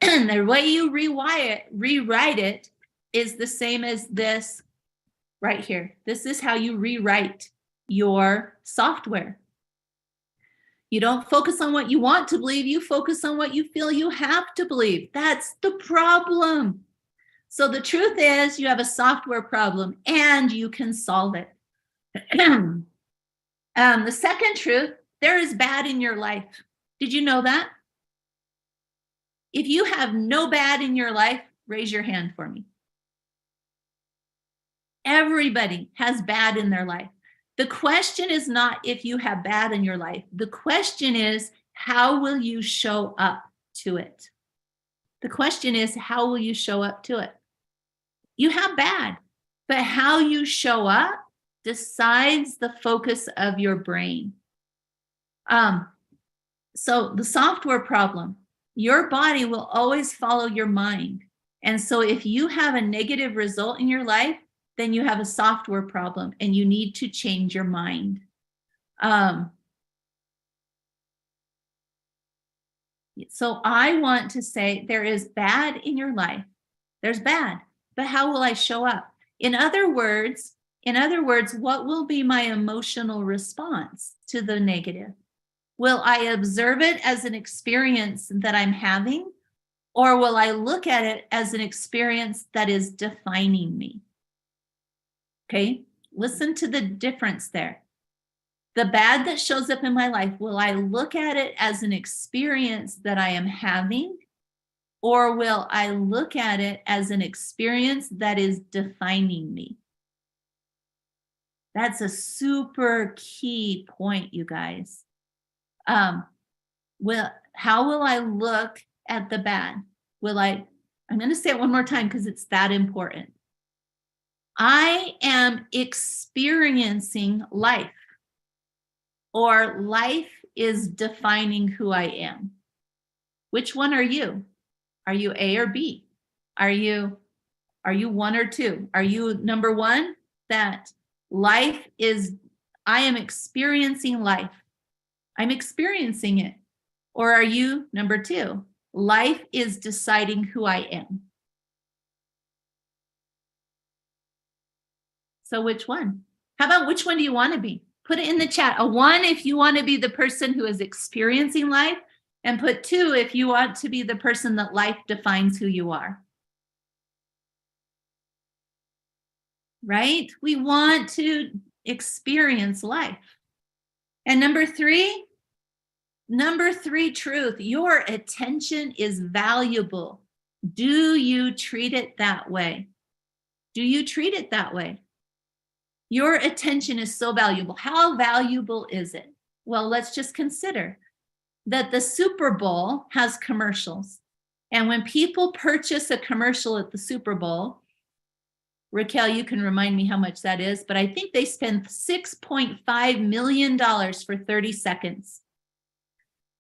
A: The way you rewrite it is the same as this right here. This is how you rewrite your software. You don't focus on what you want to believe. You focus on what you feel you have to believe. That's the problem. So the truth is you have a software problem and you can solve it. The second truth, there is bad in your life. Did you know that? If you have no bad in your life, raise your hand for me. Everybody has bad in their life. The question is not if you have bad in your life. The question is, how will you show up to it? The question is, how will you show up to it? You have bad, but how you show up decides the focus of your brain. So the software problem, your body will always follow your mind. And so if you have a negative result in your life, then you have a software problem and you need to change your mind. So I want to say there is bad in your life. There's bad, but how will I show up? In other words, what will be my emotional response to the negative? Will I observe it as an experience that I'm having, or will I look at it as an experience that is defining me? Okay, listen to the difference there. The bad that shows up in my life, will I look at it as an experience that I am having, or will I look at it as an experience that is defining me? That's a super key point, you guys. How will I look at the bad? I'm going to say it one more time because it's that important. I am experiencing life, or life is defining who I am. Which one are you? Are you A or B? Are you 1 or 2? Are you number 1, that life is, I am experiencing life. I'm experiencing it. Or are you number 2? Life is deciding who I am. So which one? How about which one do you want to be? Put it in the chat. A 1 if you want to be the person who is experiencing life, and put 2 if you want to be the person that life defines who you are. Right? We want to experience life. And number 3 truth, your attention is valuable. Do you treat it that way? Do you treat it that way? Your attention is so valuable. How valuable is it? Well, let's just consider that the Super Bowl has commercials. And when people purchase a commercial at the Super Bowl, Raquel, you can remind me how much that is, but I think they spend $6.5 million for 30 seconds.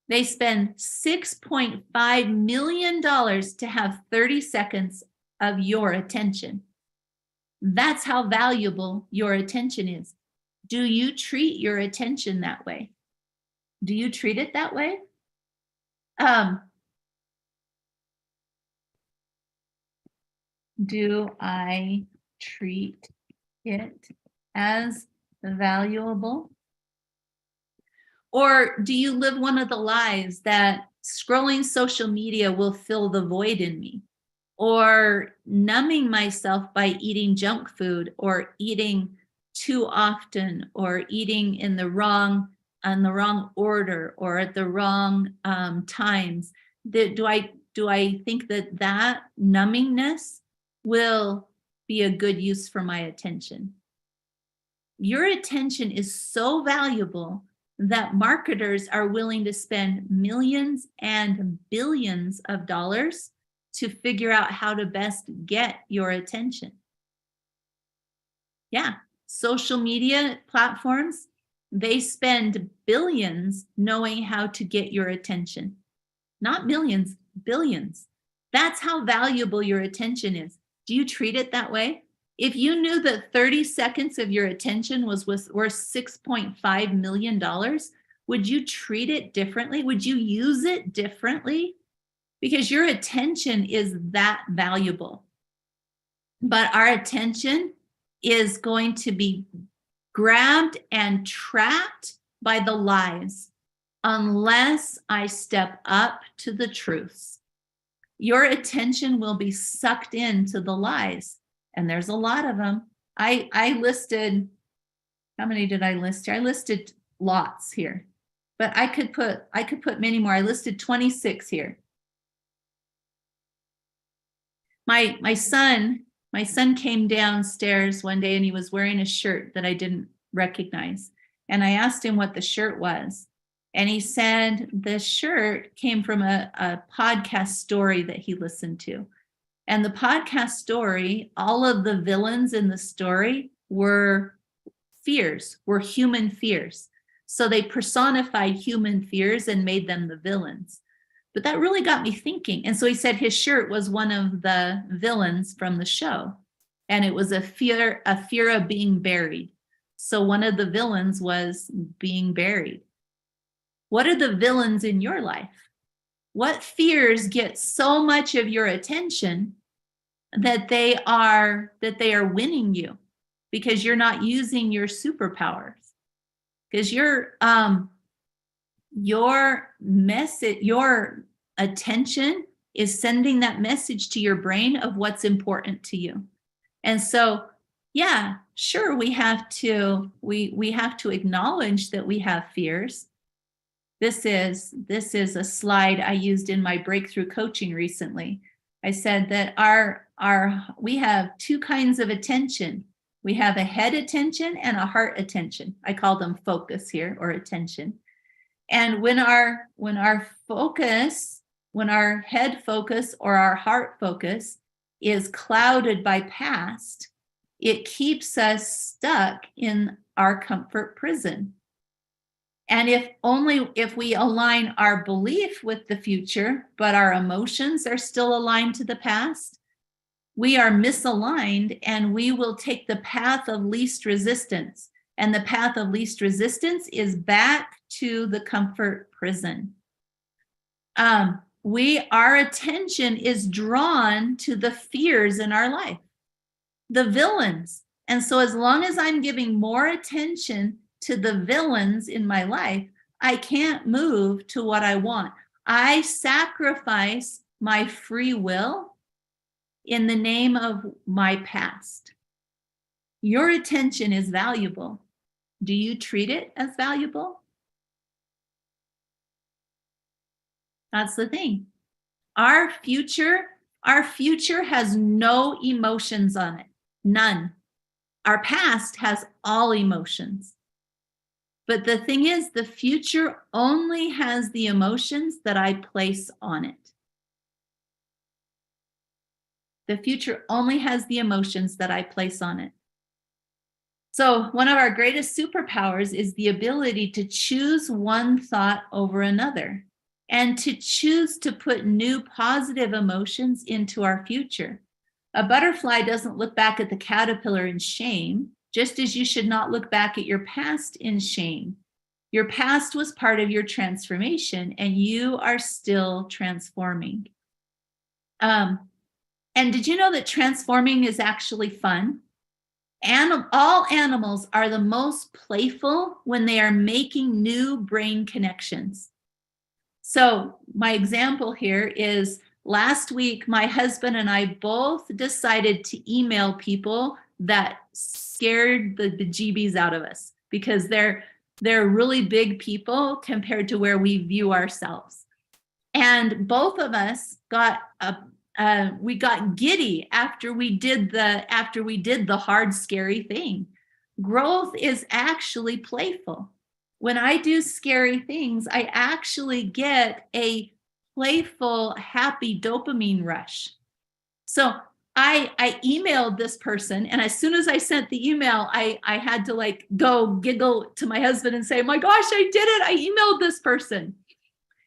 A: They spend $6.5 million to have 30 seconds of your attention. That's how valuable your attention is. Do you treat your attention that way? Do you treat it that way? Um, do I treat it as valuable? Or do you live one of the lies that scrolling social media will fill the void in me? Or numbing myself by eating junk food or eating too often or eating in the wrong order or at the wrong times? Do I think that numbingness will be a good use for my attention? Your attention is so valuable that marketers are willing to spend millions and billions of dollars to figure out how to best get your attention. Yeah, social media platforms, they spend billions knowing how to get your attention. Not millions, billions. That's how valuable your attention is. Do you treat it that way? If you knew that 30 seconds of your attention was worth $6.5 million, would you treat it differently? Would you use it differently? Because your attention is that valuable. But our attention is going to be grabbed and trapped by the lies unless I step up to the truths. Your attention will be sucked into the lies. And there's a lot of them. I listed, how many did I list here? I listed lots here, but I could put many more. I listed 26 here. My son came downstairs one day and he was wearing a shirt that I didn't recognize. And I asked him what the shirt was. And he said the shirt came from a podcast story that he listened to. And the podcast story, all of the villains in the story were human fears. So they personified human fears and made them the villains. But that really got me thinking. And so he said his shirt was one of the villains from the show. And it was a fear of being buried. So one of the villains was being buried. What are the villains in your life? What fears get so much of your attention that they are winning you because you're not using your superpowers? Because your attention is sending that message to your brain of what's important to you. And so, yeah, sure, we have to acknowledge that we have fears. This is a slide I used in my breakthrough coaching recently. I said that we have two kinds of attention. We have a head attention and a heart attention. I call them focus here, or attention. And when our head focus or our heart focus is clouded by past, it keeps us stuck in our comfort prison. And if we align our belief with the future, but our emotions are still aligned to the past, we are misaligned and we will take the path of least resistance. And the path of least resistance is back to the comfort prison. Our attention is drawn to the fears in our life, the villains. And so as long as I'm giving more attention to the villains in my life, I can't move to what I want. I sacrifice my free will in the name of my past. Your attention is valuable. Do you treat it as valuable? That's the thing. Our future has no emotions on it. None. Our past has all emotions. But the thing is, the future only has the emotions that I place on it. The future only has the emotions that I place on it. So one of our greatest superpowers is the ability to choose one thought over another and to choose to put new positive emotions into our future. A butterfly doesn't look back at the caterpillar in shame, just as you should not look back at your past in shame. Your past was part of your transformation, and you are still transforming. And did you know that transforming is actually fun? All animals are the most playful when they are making new brain connections. So my example here is last week, my husband and I both decided to email people that scared the bejeebies out of us because they're really big people compared to where we view ourselves. And both of us got we got giddy after we did the hard, scary thing. Growth is actually playful. When I do scary things, I actually get a playful, happy dopamine rush. So I emailed this person, and as soon as I sent the email, I had to like go giggle to my husband and say, "My gosh, I did it! I emailed this person."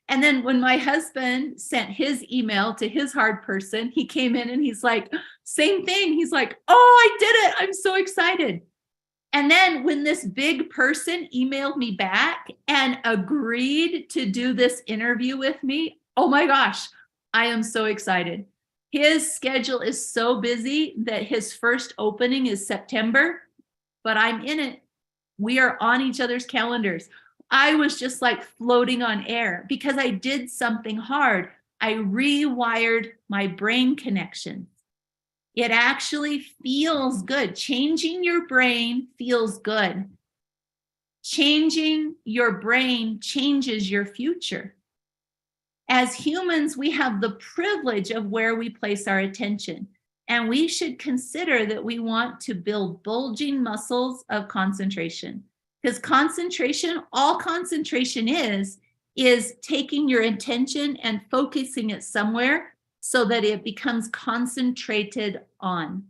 A: And then when my husband sent his email to his hard person, he came in and he's like, same thing. He's like, "Oh, I did it! I'm so excited." And then when this big person emailed me back and agreed to do this interview with me, oh my gosh, I am so excited. His schedule is so busy that his first opening is September, but I'm in it. We are on each other's calendars. I was just like floating on air because I did something hard. I rewired my brain connection. It actually feels good. Changing your brain feels good. Changing your brain changes your future. As humans, we have the privilege of where we place our attention, and we should consider that we want to build bulging muscles of concentration. Because concentration, all concentration is taking your attention and focusing it somewhere so that it becomes concentrated on.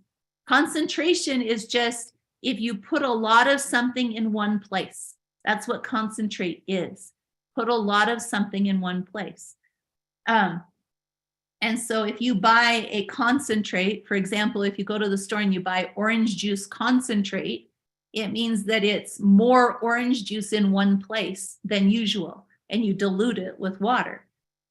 A: Concentration is just if you put a lot of something in one place. That's what concentrate is. Put a lot of something in one place. And so if you buy a concentrate, for example, if you go to the store and you buy orange juice concentrate, it means that it's more orange juice in one place than usual, and you dilute it with water.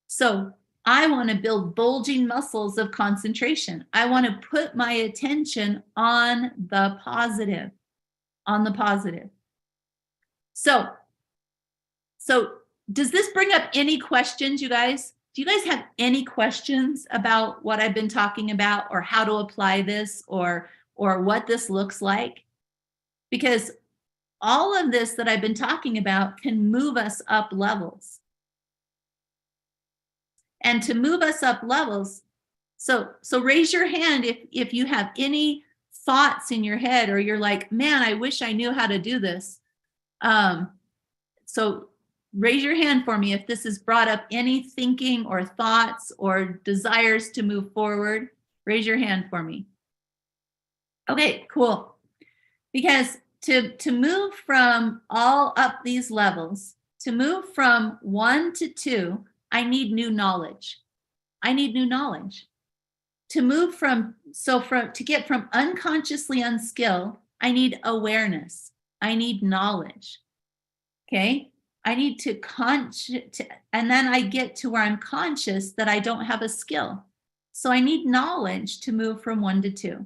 A: So I want to build bulging muscles of concentration. I want to put my attention on the positive, So does this bring up any questions, you guys? Do you guys have any questions about what I've been talking about, or how to apply this, or what this looks like? Because all of this that I've been talking about can move us up levels. And to move us up levels, so raise your hand if you have any thoughts in your head, or you're like, man, I wish I knew how to do this. So raise your hand for me if this has brought up any thinking or thoughts or desires to move forward. Raise your hand for me. Okay, cool. Because to move from all up these levels, to move from 1 to 2, I need new knowledge. I need new knowledge. To move to get from unconsciously unskilled, I need awareness. I need knowledge. Okay? I need to and then I get to where I'm conscious that I don't have a skill. So I need knowledge to move from 1 to 2.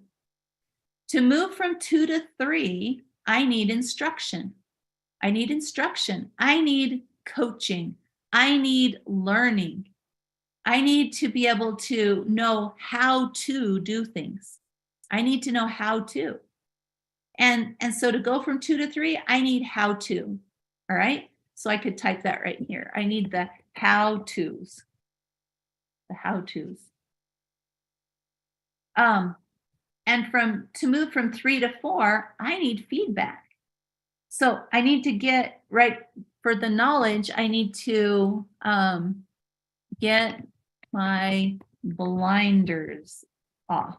A: To move from 2 to 3, I need instruction. I need instruction. I need coaching. I need learning. I need to be able to know how to do things. I need to know how to. And so to go from 2 to 3, I need how to. All right? So I could type that right here. I need the how-tos. The how-tos. And to move from 3 to 4, I need feedback. So I need to get right for the knowledge. I need to get my blinders off,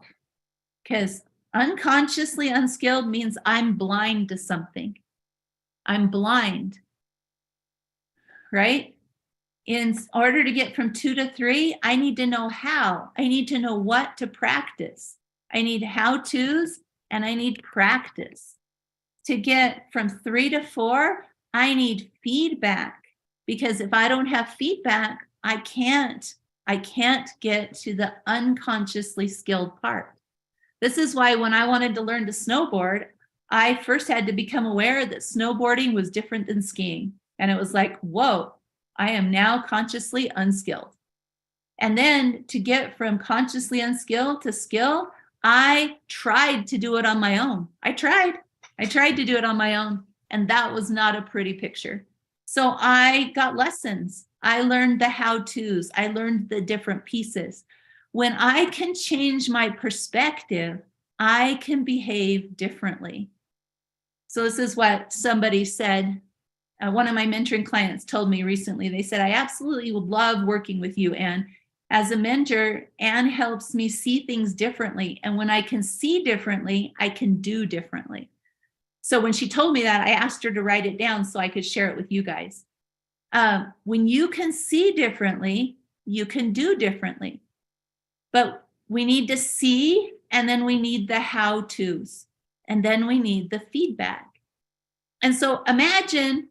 A: because unconsciously unskilled means I'm blind to something. I'm blind, right? In order to get from 2 to 3, I need to know how. I need to know what to practice. I need how-tos and I need practice. To get from 3 to 4, I need feedback, because if I don't have feedback, I can't get to the unconsciously skilled part. This is why when I wanted to learn to snowboard, I first had to become aware that snowboarding was different than skiing. And it was like, whoa, I am now consciously unskilled. And then to get from consciously unskilled to skill, I tried to do it on my own. I tried to do it on my own. And that was not a pretty picture. So I got lessons. I learned the how-tos. I learned the different pieces. When I can change my perspective, I can behave differently. So this is what somebody said. One of my mentoring clients told me recently. They said, I absolutely would love working with you, Anne. As a mentor, Anne helps me see things differently. And when I can see differently, I can do differently. So when she told me that, I asked her to write it down so I could share it with you guys. When you can see differently, you can do differently. But we need to see, and then we need the how-tos, and then we need the feedback. And so imagine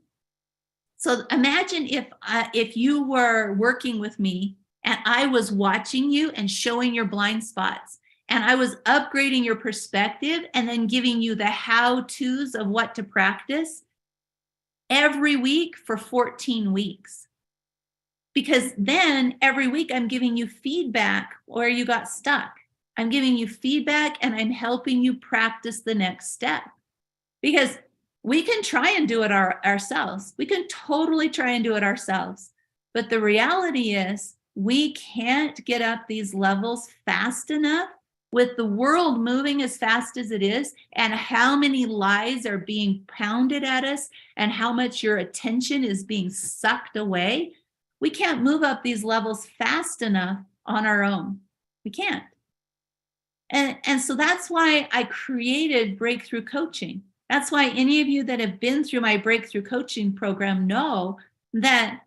A: if you were working with me and I was watching you and showing your blind spots, and I was upgrading your perspective and then giving you the how-tos of what to practice every week for 14 weeks. Because then every week I'm giving you feedback where you got stuck. I'm giving you feedback and I'm helping you practice the next step. Because we can try and do it ourselves. We can totally try and do it ourselves. But the reality is we can't get up these levels fast enough with the world moving as fast as it is, and how many lies are being pounded at us and how much your attention is being sucked away. We can't move up these levels fast enough on our own. We can't. And so that's why I created Breakthrough Coaching. That's why any of you that have been through my Breakthrough Coaching program know that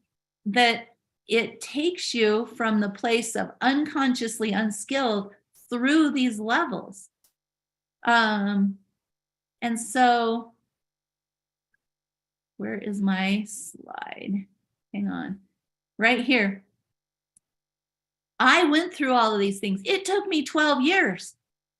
A: it takes you from the place of unconsciously unskilled through these levels. And so, where is my slide? Hang on. Right here. I went through all of these things. It took me 12 years.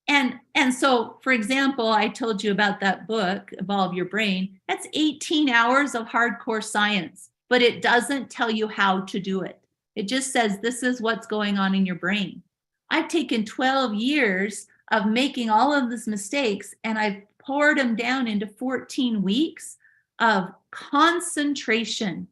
A: And so, for example, I told you about that book, Evolve Your Brain. That's 18 hours of hardcore science, but it doesn't tell you how to do it. It just says, this is what's going on in your brain. I've taken 12 years of making all of these mistakes, and I've poured them down into 14 weeks of concentration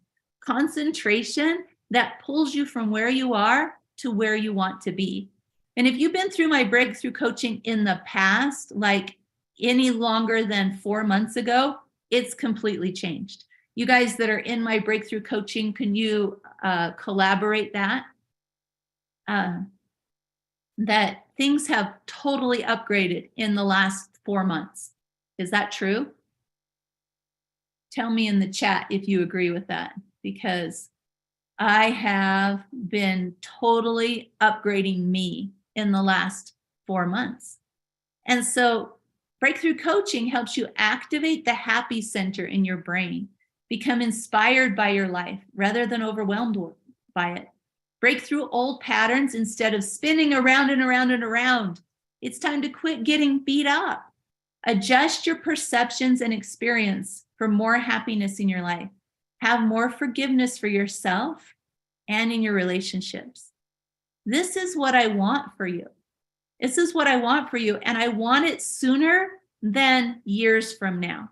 A: that pulls you from where you are to where you want to be. And if you've been through my Breakthrough Coaching in the past, like any longer than 4 months ago, it's completely changed. You guys that are in my Breakthrough Coaching, can you collaborate that? That things have totally upgraded in the last 4 months. Is that true? Tell me in the chat if you agree with that, because I have been totally upgrading me in the last 4 months. And so Breakthrough Coaching helps you activate the happy center in your brain, become inspired by your life rather than overwhelmed by it. Break through old patterns instead of spinning around and around and around. It's time to quit getting beat up. Adjust your perceptions and experience for more happiness in your life. Have more forgiveness for yourself and in your relationships. This is what I want for you. This is what I want for you. And I want it sooner than years from now.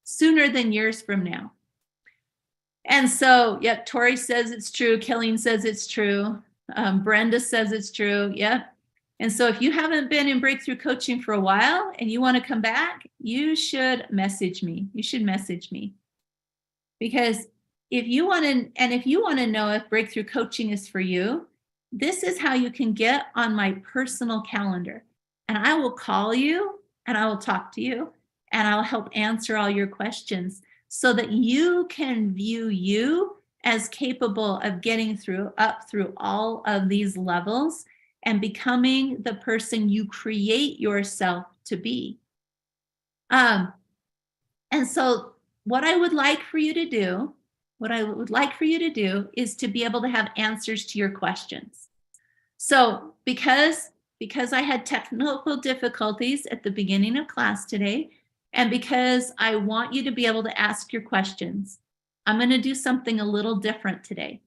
A: Sooner than years from now. And so, yep, Tori says it's true. Kelleen says it's true. Brenda says it's true. Yep. And so if you haven't been in Breakthrough Coaching for a while and you want to come back, you should message me. You should message me. Because if you want to know if Breakthrough Coaching is for you, this is how you can get on my personal calendar. And I will call you and I will talk to you and I'll help answer all your questions so that you can view you as capable of getting up through all of these levels and becoming the person you create yourself to be. And so what I would like for you to do, is to be able to have answers to your questions. So because I had technical difficulties at the beginning of class today, and because I want you to be able to ask your questions, I'm going to do something a little different today.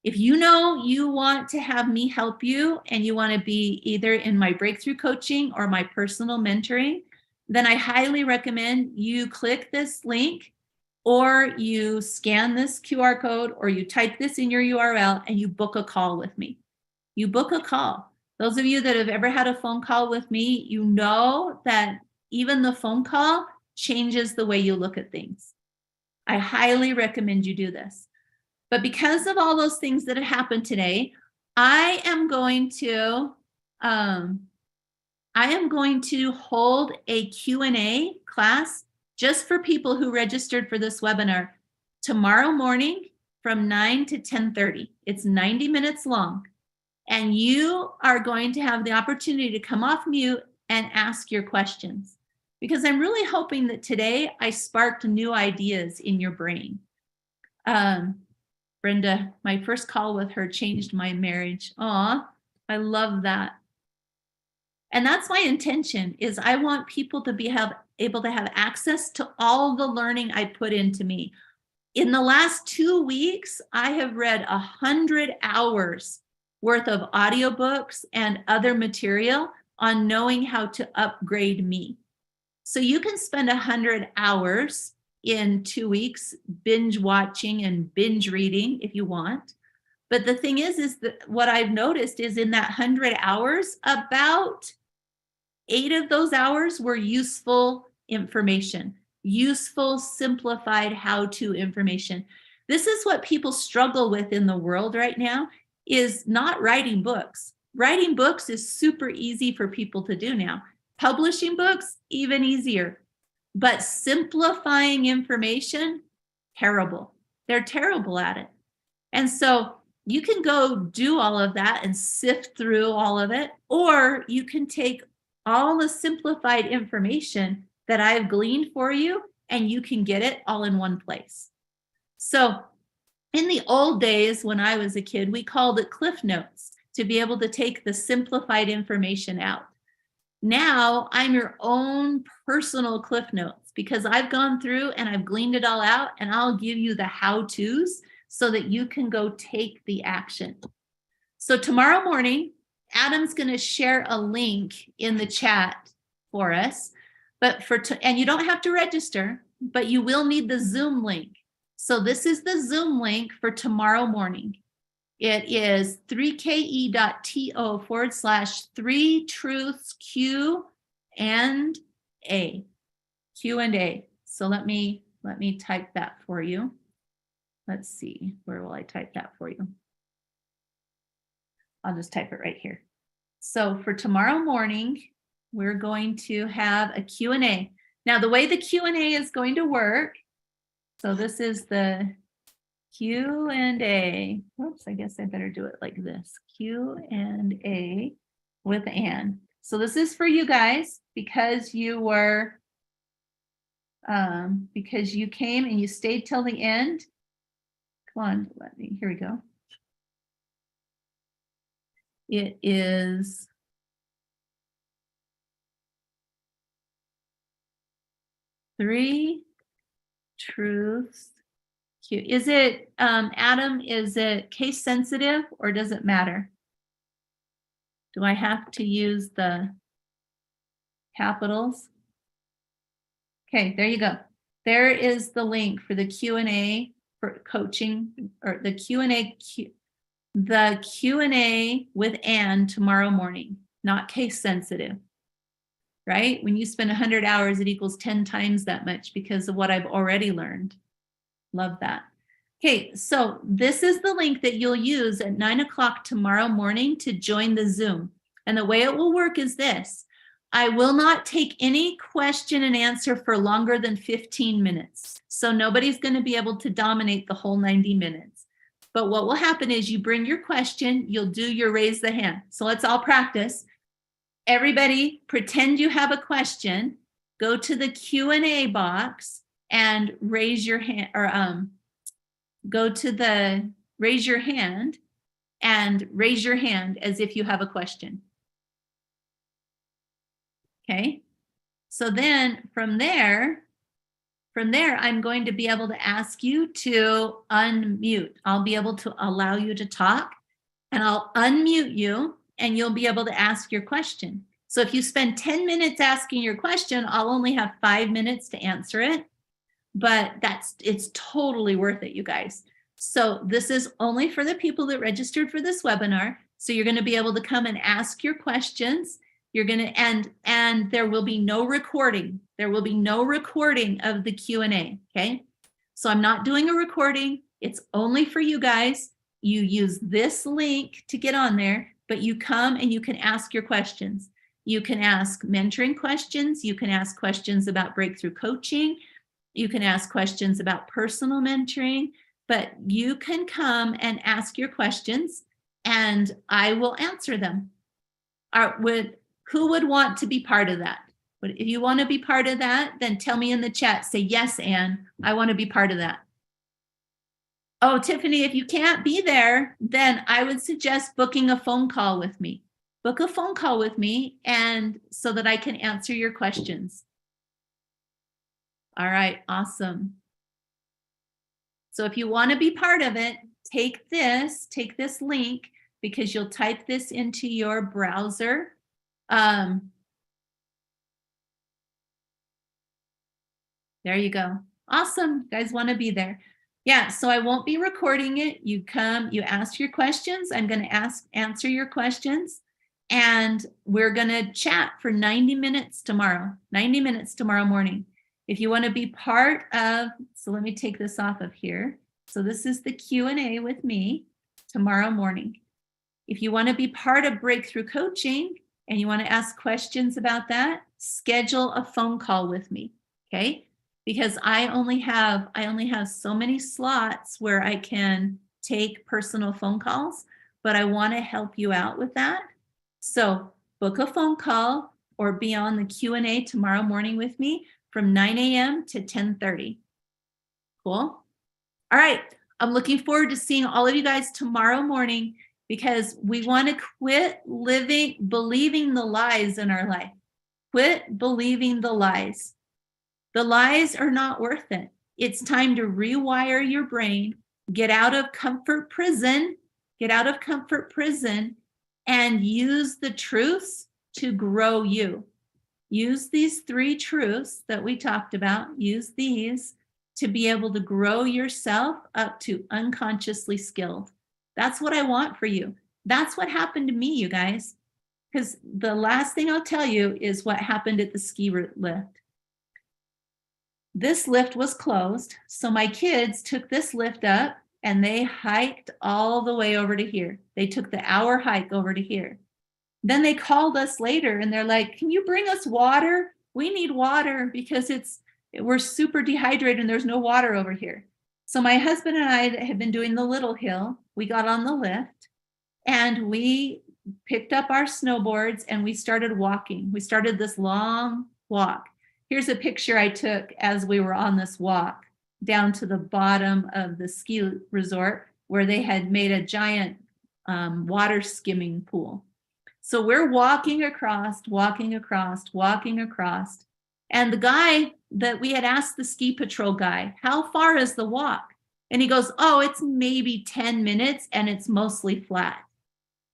A: If you know you want to have me help you and you want to be either in my breakthrough coaching or my personal mentoring, then I highly recommend you click this link, or you scan this QR code, or you type this in your URL and you book a call with me. You book a call. Those of you that have ever had a phone call with me, you know that even the phone call changes the way you look at things. I highly recommend you do this. But because of all those things that have happened today, I am going to hold a Q&A class just for people who registered for this webinar tomorrow morning from 9 to 10:30. It's 90 minutes long. And you are going to have the opportunity to come off mute and ask your questions, because I'm really hoping that today I sparked new ideas in your brain. Brenda, my first call with her changed my marriage. Aw, I love that. And that's my intention, is I want people to be able to have access to all the learning I put into me. In the last 2 weeks, I have read 100 hours worth of audiobooks and other material on knowing how to upgrade me. So you can spend 100 hours in 2 weeks binge watching and binge reading if you want. But the thing is that what I've noticed is in that 100 hours, about 8 of those hours were useful information, useful, simplified how-to information. This is what people struggle with in the world right now, is not writing books. Writing books is super easy for people to do now. Publishing books, even easier. But simplifying information, terrible. They're terrible at it. And so you can go do all of that and sift through all of it, or you can take all the simplified information that I've gleaned for you and you can get it all in one place. So in the old days, when I was a kid, we called it Cliff Notes, to be able to take the simplified information out. Now I'm your own personal Cliff Notes, because I've gone through and I've gleaned it all out, and I'll give you the how-tos so that you can go take the action. So tomorrow morning, Adam's going to share a link in the chat for us, and you don't have to register, but you will need the Zoom link. So this is the Zoom link for tomorrow morning. It is 3ke.to/3truthsQ&A. Q&A. So let me type that for you. Let's see, where will I type that for you? I'll just type it right here. So for tomorrow morning, we're going to have a Q&A. Now, the way the Q&A is going to work, so this is the Q&A. Whoops, I guess I better do it like this. Q&A with Anne. So this is for you guys, because you were, because you came and you stayed till the end. Come on, here we go. It is Three Truths. Is it, Adam, is it case sensitive or does it matter? Do I have to use the capitals? Okay, there you go. There is the link for the Q&A for coaching, or the Q&A with Anne tomorrow morning, not case sensitive, right? When you spend 100 hours, it equals 10 times that much because of what I've already learned. Love that. Okay, so this is the link that you'll use at 9 o'clock tomorrow morning to join the Zoom. And the way it will work is this. I will not take any question and answer for longer than 15 minutes. So nobody's going to be able to dominate the whole 90 minutes. But what will happen is you bring your question, you'll do your raise the hand. So let's all practice. Everybody pretend you have a question, go to the Q&A box and raise your hand, or go to the raise your hand and raise your hand as if you have a question. Okay. So then from there, I'm going to be able to ask you to unmute. I'll be able to allow you to talk, and I'll unmute you, and you'll be able to ask your question. So if you spend 10 minutes asking your question, I'll only have 5 minutes to answer it, but it's totally worth it, you guys. So this is only for the people that registered for this webinar. So you're going to be able to come and ask your questions. You're going to, and there will be no recording. There will be no recording of the Q&A, okay? So I'm not doing a recording. It's only for you guys. You use this link to get on there, but you come and you can ask your questions. You can ask mentoring questions. You can ask questions about breakthrough coaching. You can ask questions about personal mentoring, but you can come and ask your questions and I will answer them. Who would want to be part of that? But if you want to be part of that, then tell me in the chat, say, yes, Anne, I want to be part of that. Oh, Tiffany, if you can't be there, then I would suggest booking a phone call with me. Book a phone call with me, and so that I can answer your questions. All right, awesome. So if you want to be part of it, take this link, because you'll type this into your browser. There you go. Awesome. You guys want to be there. Yeah, so I won't be recording it. You come, you ask your questions. I'm going to answer your questions, and we're going to chat for 90 minutes tomorrow, 90 minutes tomorrow morning. If you want to be part of, so let me take this off of here. So this is the Q&A with me tomorrow morning. If you want to be part of Breakthrough Coaching and you want to ask questions about that, schedule a phone call with me, okay? Because I only have so many slots where I can take personal phone calls, but I want to help you out with that. So book a phone call or be on the Q&A tomorrow morning with me from 9 a.m. to 10:30. Cool? All right. I'm looking forward to seeing all of you guys tomorrow morning, because we want to quit believing the lies in our life. Quit believing the lies. The lies are not worth it. It's time to rewire your brain, get out of comfort prison, and use the truths to grow you. Use these 3 truths that we talked about. Use these to be able to grow yourself up to unconsciously skilled. That's what I want for you. That's what happened to me, you guys. Because the last thing I'll tell you is what happened at the ski lift. This lift was closed, so my kids took this lift up and they hiked all the way over to here. They took the hour hike over to here. Then they called us later and they're like, can you bring us water? We need water because we're super dehydrated and there's no water over here. So my husband and I had been doing the little hill. We got on the lift and we picked up our snowboards and we started walking. We started this long walk. Here's a picture I took as we were on this walk down to the bottom of the ski resort where they had made a giant water skimming pool. So we're walking across. And the guy that we had asked, the ski patrol guy, how far is the walk? And he goes, oh, it's maybe 10 minutes and it's mostly flat.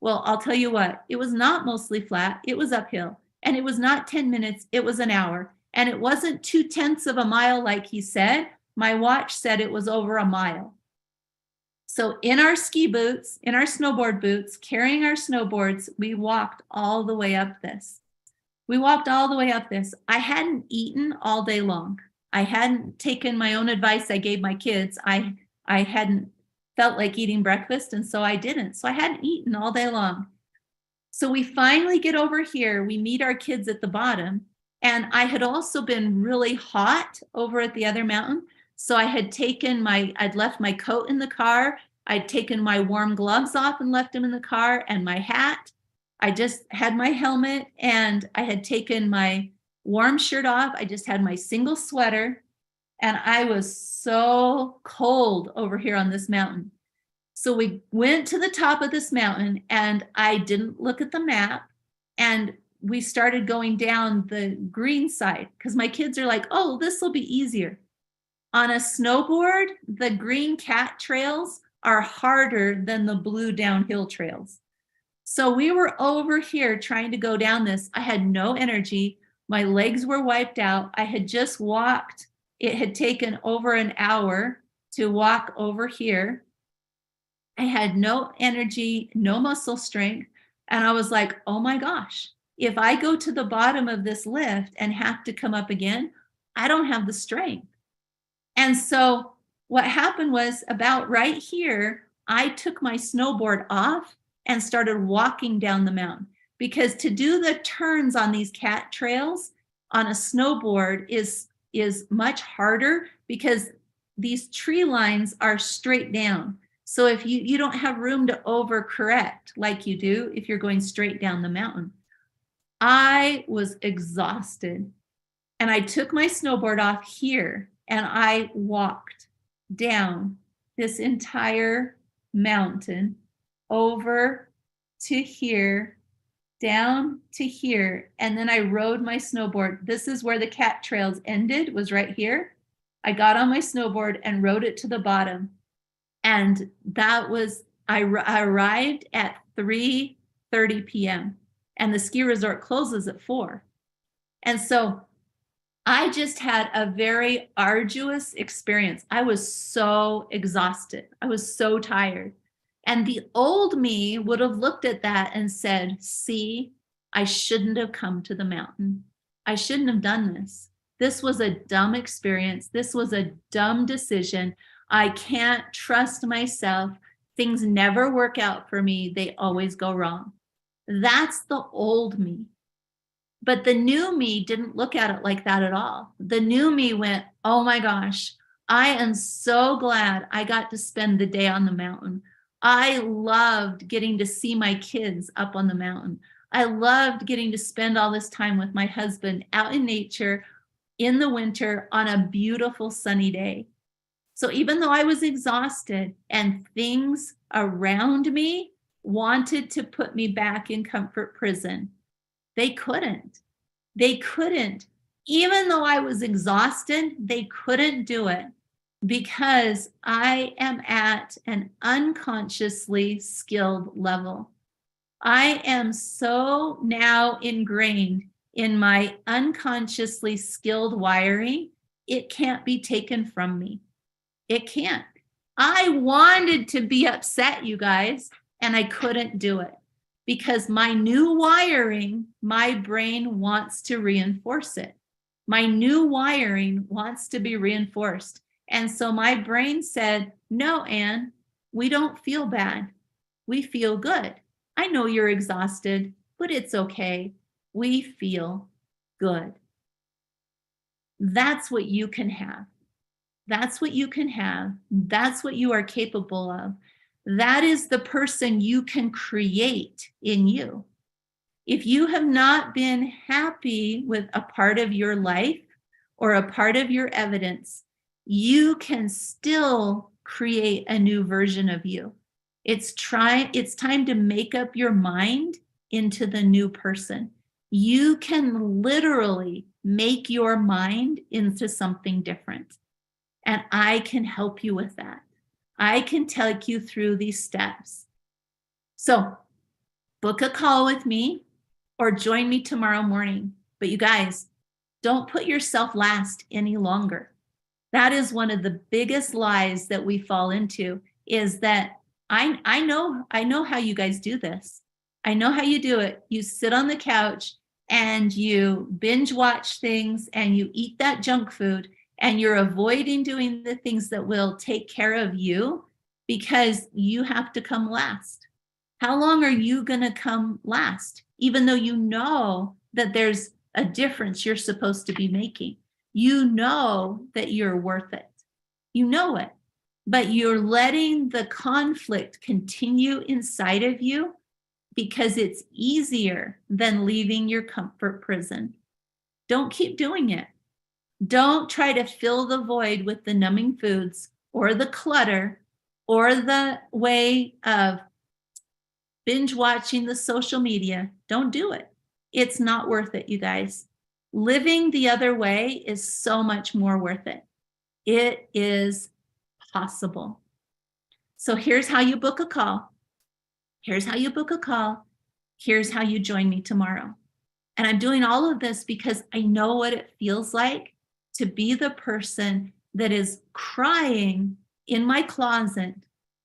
A: Well, I'll tell you what, it was not mostly flat. It was uphill. And it was not 10 minutes. It was an hour. And it wasn't 0.2 of a mile like he said. My watch said it was over a mile. So in our ski boots, in our snowboard boots, carrying our snowboards, we walked all the way up this. I hadn't eaten all day long. I hadn't taken my own advice I gave my kids. I hadn't felt like eating breakfast, and so I didn't. So I hadn't eaten all day long. So we finally get over here. We meet our kids at the bottom. And I had also been really hot over at the other mountain. So I had I'd left my coat in the car. I'd taken my warm gloves off and left them in the car, and my hat. I just had my helmet, and I had taken my warm shirt off. I just had my single sweater. And I was so cold over here on this mountain. So we went to the top of this mountain and I didn't look at the map. And we started going down the green side because my kids are like, oh, this will be easier. On a snowboard, the green cat trails are harder than the blue downhill trails. So we were over here trying to go down this. I had no energy. My legs were wiped out. I had just walked. It had taken over an hour to walk over here. I had no energy, no muscle strength. And I was like, oh my gosh, if I go to the bottom of this lift and have to come up again, I don't have the strength. And so what happened was about right here, I took my snowboard off and started walking down the mountain, because to do the turns on these cat trails on a snowboard is much harder because these tree lines are straight down. So if you don't have room to overcorrect like you do if you're going straight down the mountain. I was exhausted and I took my snowboard off here and I walked down this entire mountain over to here, down to here, and then I rode my snowboard. This is where the cat trails ended, was right here. I got on my snowboard and rode it to the bottom. And that was, I arrived at 3:30 p.m. and the ski resort closes at 4. And so I just had a very arduous experience. I was so exhausted. I was so tired. And the old me would have looked at that and said, see, I shouldn't have come to the mountain. I shouldn't have done this. This was a dumb experience. This was a dumb decision. I can't trust myself. Things never work out for me. They always go wrong. That's the old me. But the new me didn't look at it like that at all. The new me went, oh my gosh, I am so glad I got to spend the day on the mountain. I loved getting to see my kids up on the mountain. I loved getting to spend all this time with my husband out in nature in the winter on a beautiful sunny day. So even though I was exhausted and things around me wanted to put me back in comfort prison, they couldn't. They couldn't. Even though I was exhausted, they couldn't do it because I am at an unconsciously skilled level. I am so now ingrained in my unconsciously skilled wiring, it can't be taken from me. It can't. I wanted to be upset, you guys, and I couldn't do it because my new wiring, my brain wants to reinforce it. My new wiring wants to be reinforced. And so my brain said, no, Anne, we don't feel bad. We feel good. I know you're exhausted, but it's okay. We feel good. That's what you can have. That's what you can have. That's what you are capable of. That is the person you can create in you. If you have not been happy with a part of your life or a part of your evidence, you can still create a new version of you. It's time to make up your mind into the new person. You can literally make your mind into something different. And I can help you with that. I can take you through these steps. So book a call with me or join me tomorrow morning. But you guys, don't put yourself last any longer. That is one of the biggest lies that we fall into, is that I know how you guys do this. I know how you do it. You sit on the couch and you binge watch things and you eat that junk food and you're avoiding doing the things that will take care of you because you have to come last. How long are you going to come last, even though you know that there's a difference you're supposed to be making? You know that you're worth it. You know it, but you're letting the conflict continue inside of you because it's easier than leaving your comfort prison. Don't keep doing it. Don't try to fill the void with the numbing foods or the clutter or the way of binge watching the social media. Don't do it. It's not worth it, you guys. Living the other way is so much more worth it. It is possible. So here's how you book a call. Here's how you book a call. Here's how you join me tomorrow. And I'm doing all of this because I know what it feels like to be the person that is crying in my closet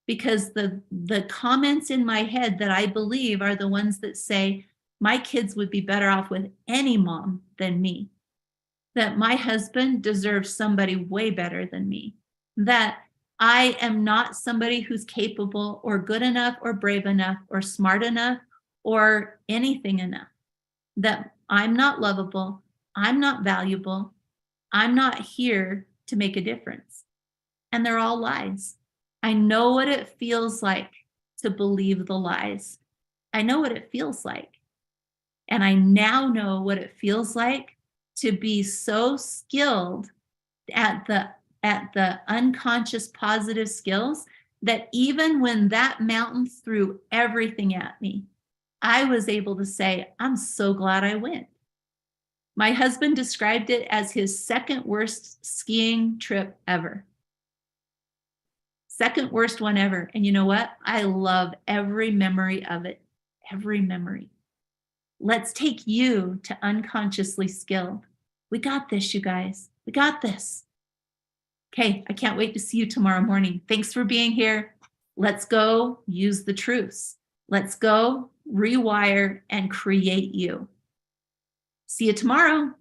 A: because the comments in my head that I believe are the ones that say, my kids would be better off with any mom than me, that my husband deserves somebody way better than me, that I am not somebody who's capable or good enough or brave enough or smart enough or anything enough, that I'm not lovable, I'm not valuable, I'm not here to make a difference. And they're all lies. I know what it feels like to believe the lies. I know what it feels like. And I now know what it feels like to be so skilled at the unconscious positive skills that even when that mountain threw everything at me, I was able to say, I'm so glad I went. My husband described it as his second worst skiing trip ever. Second worst one ever. And you know what? I love every memory of it. Every memory. Let's take you to unconsciously skilled. We got this, you guys. We got this. Okay, I can't wait to see you tomorrow morning. Thanks for being here. Let's go use the truths. Let's go rewire and create you. See you tomorrow.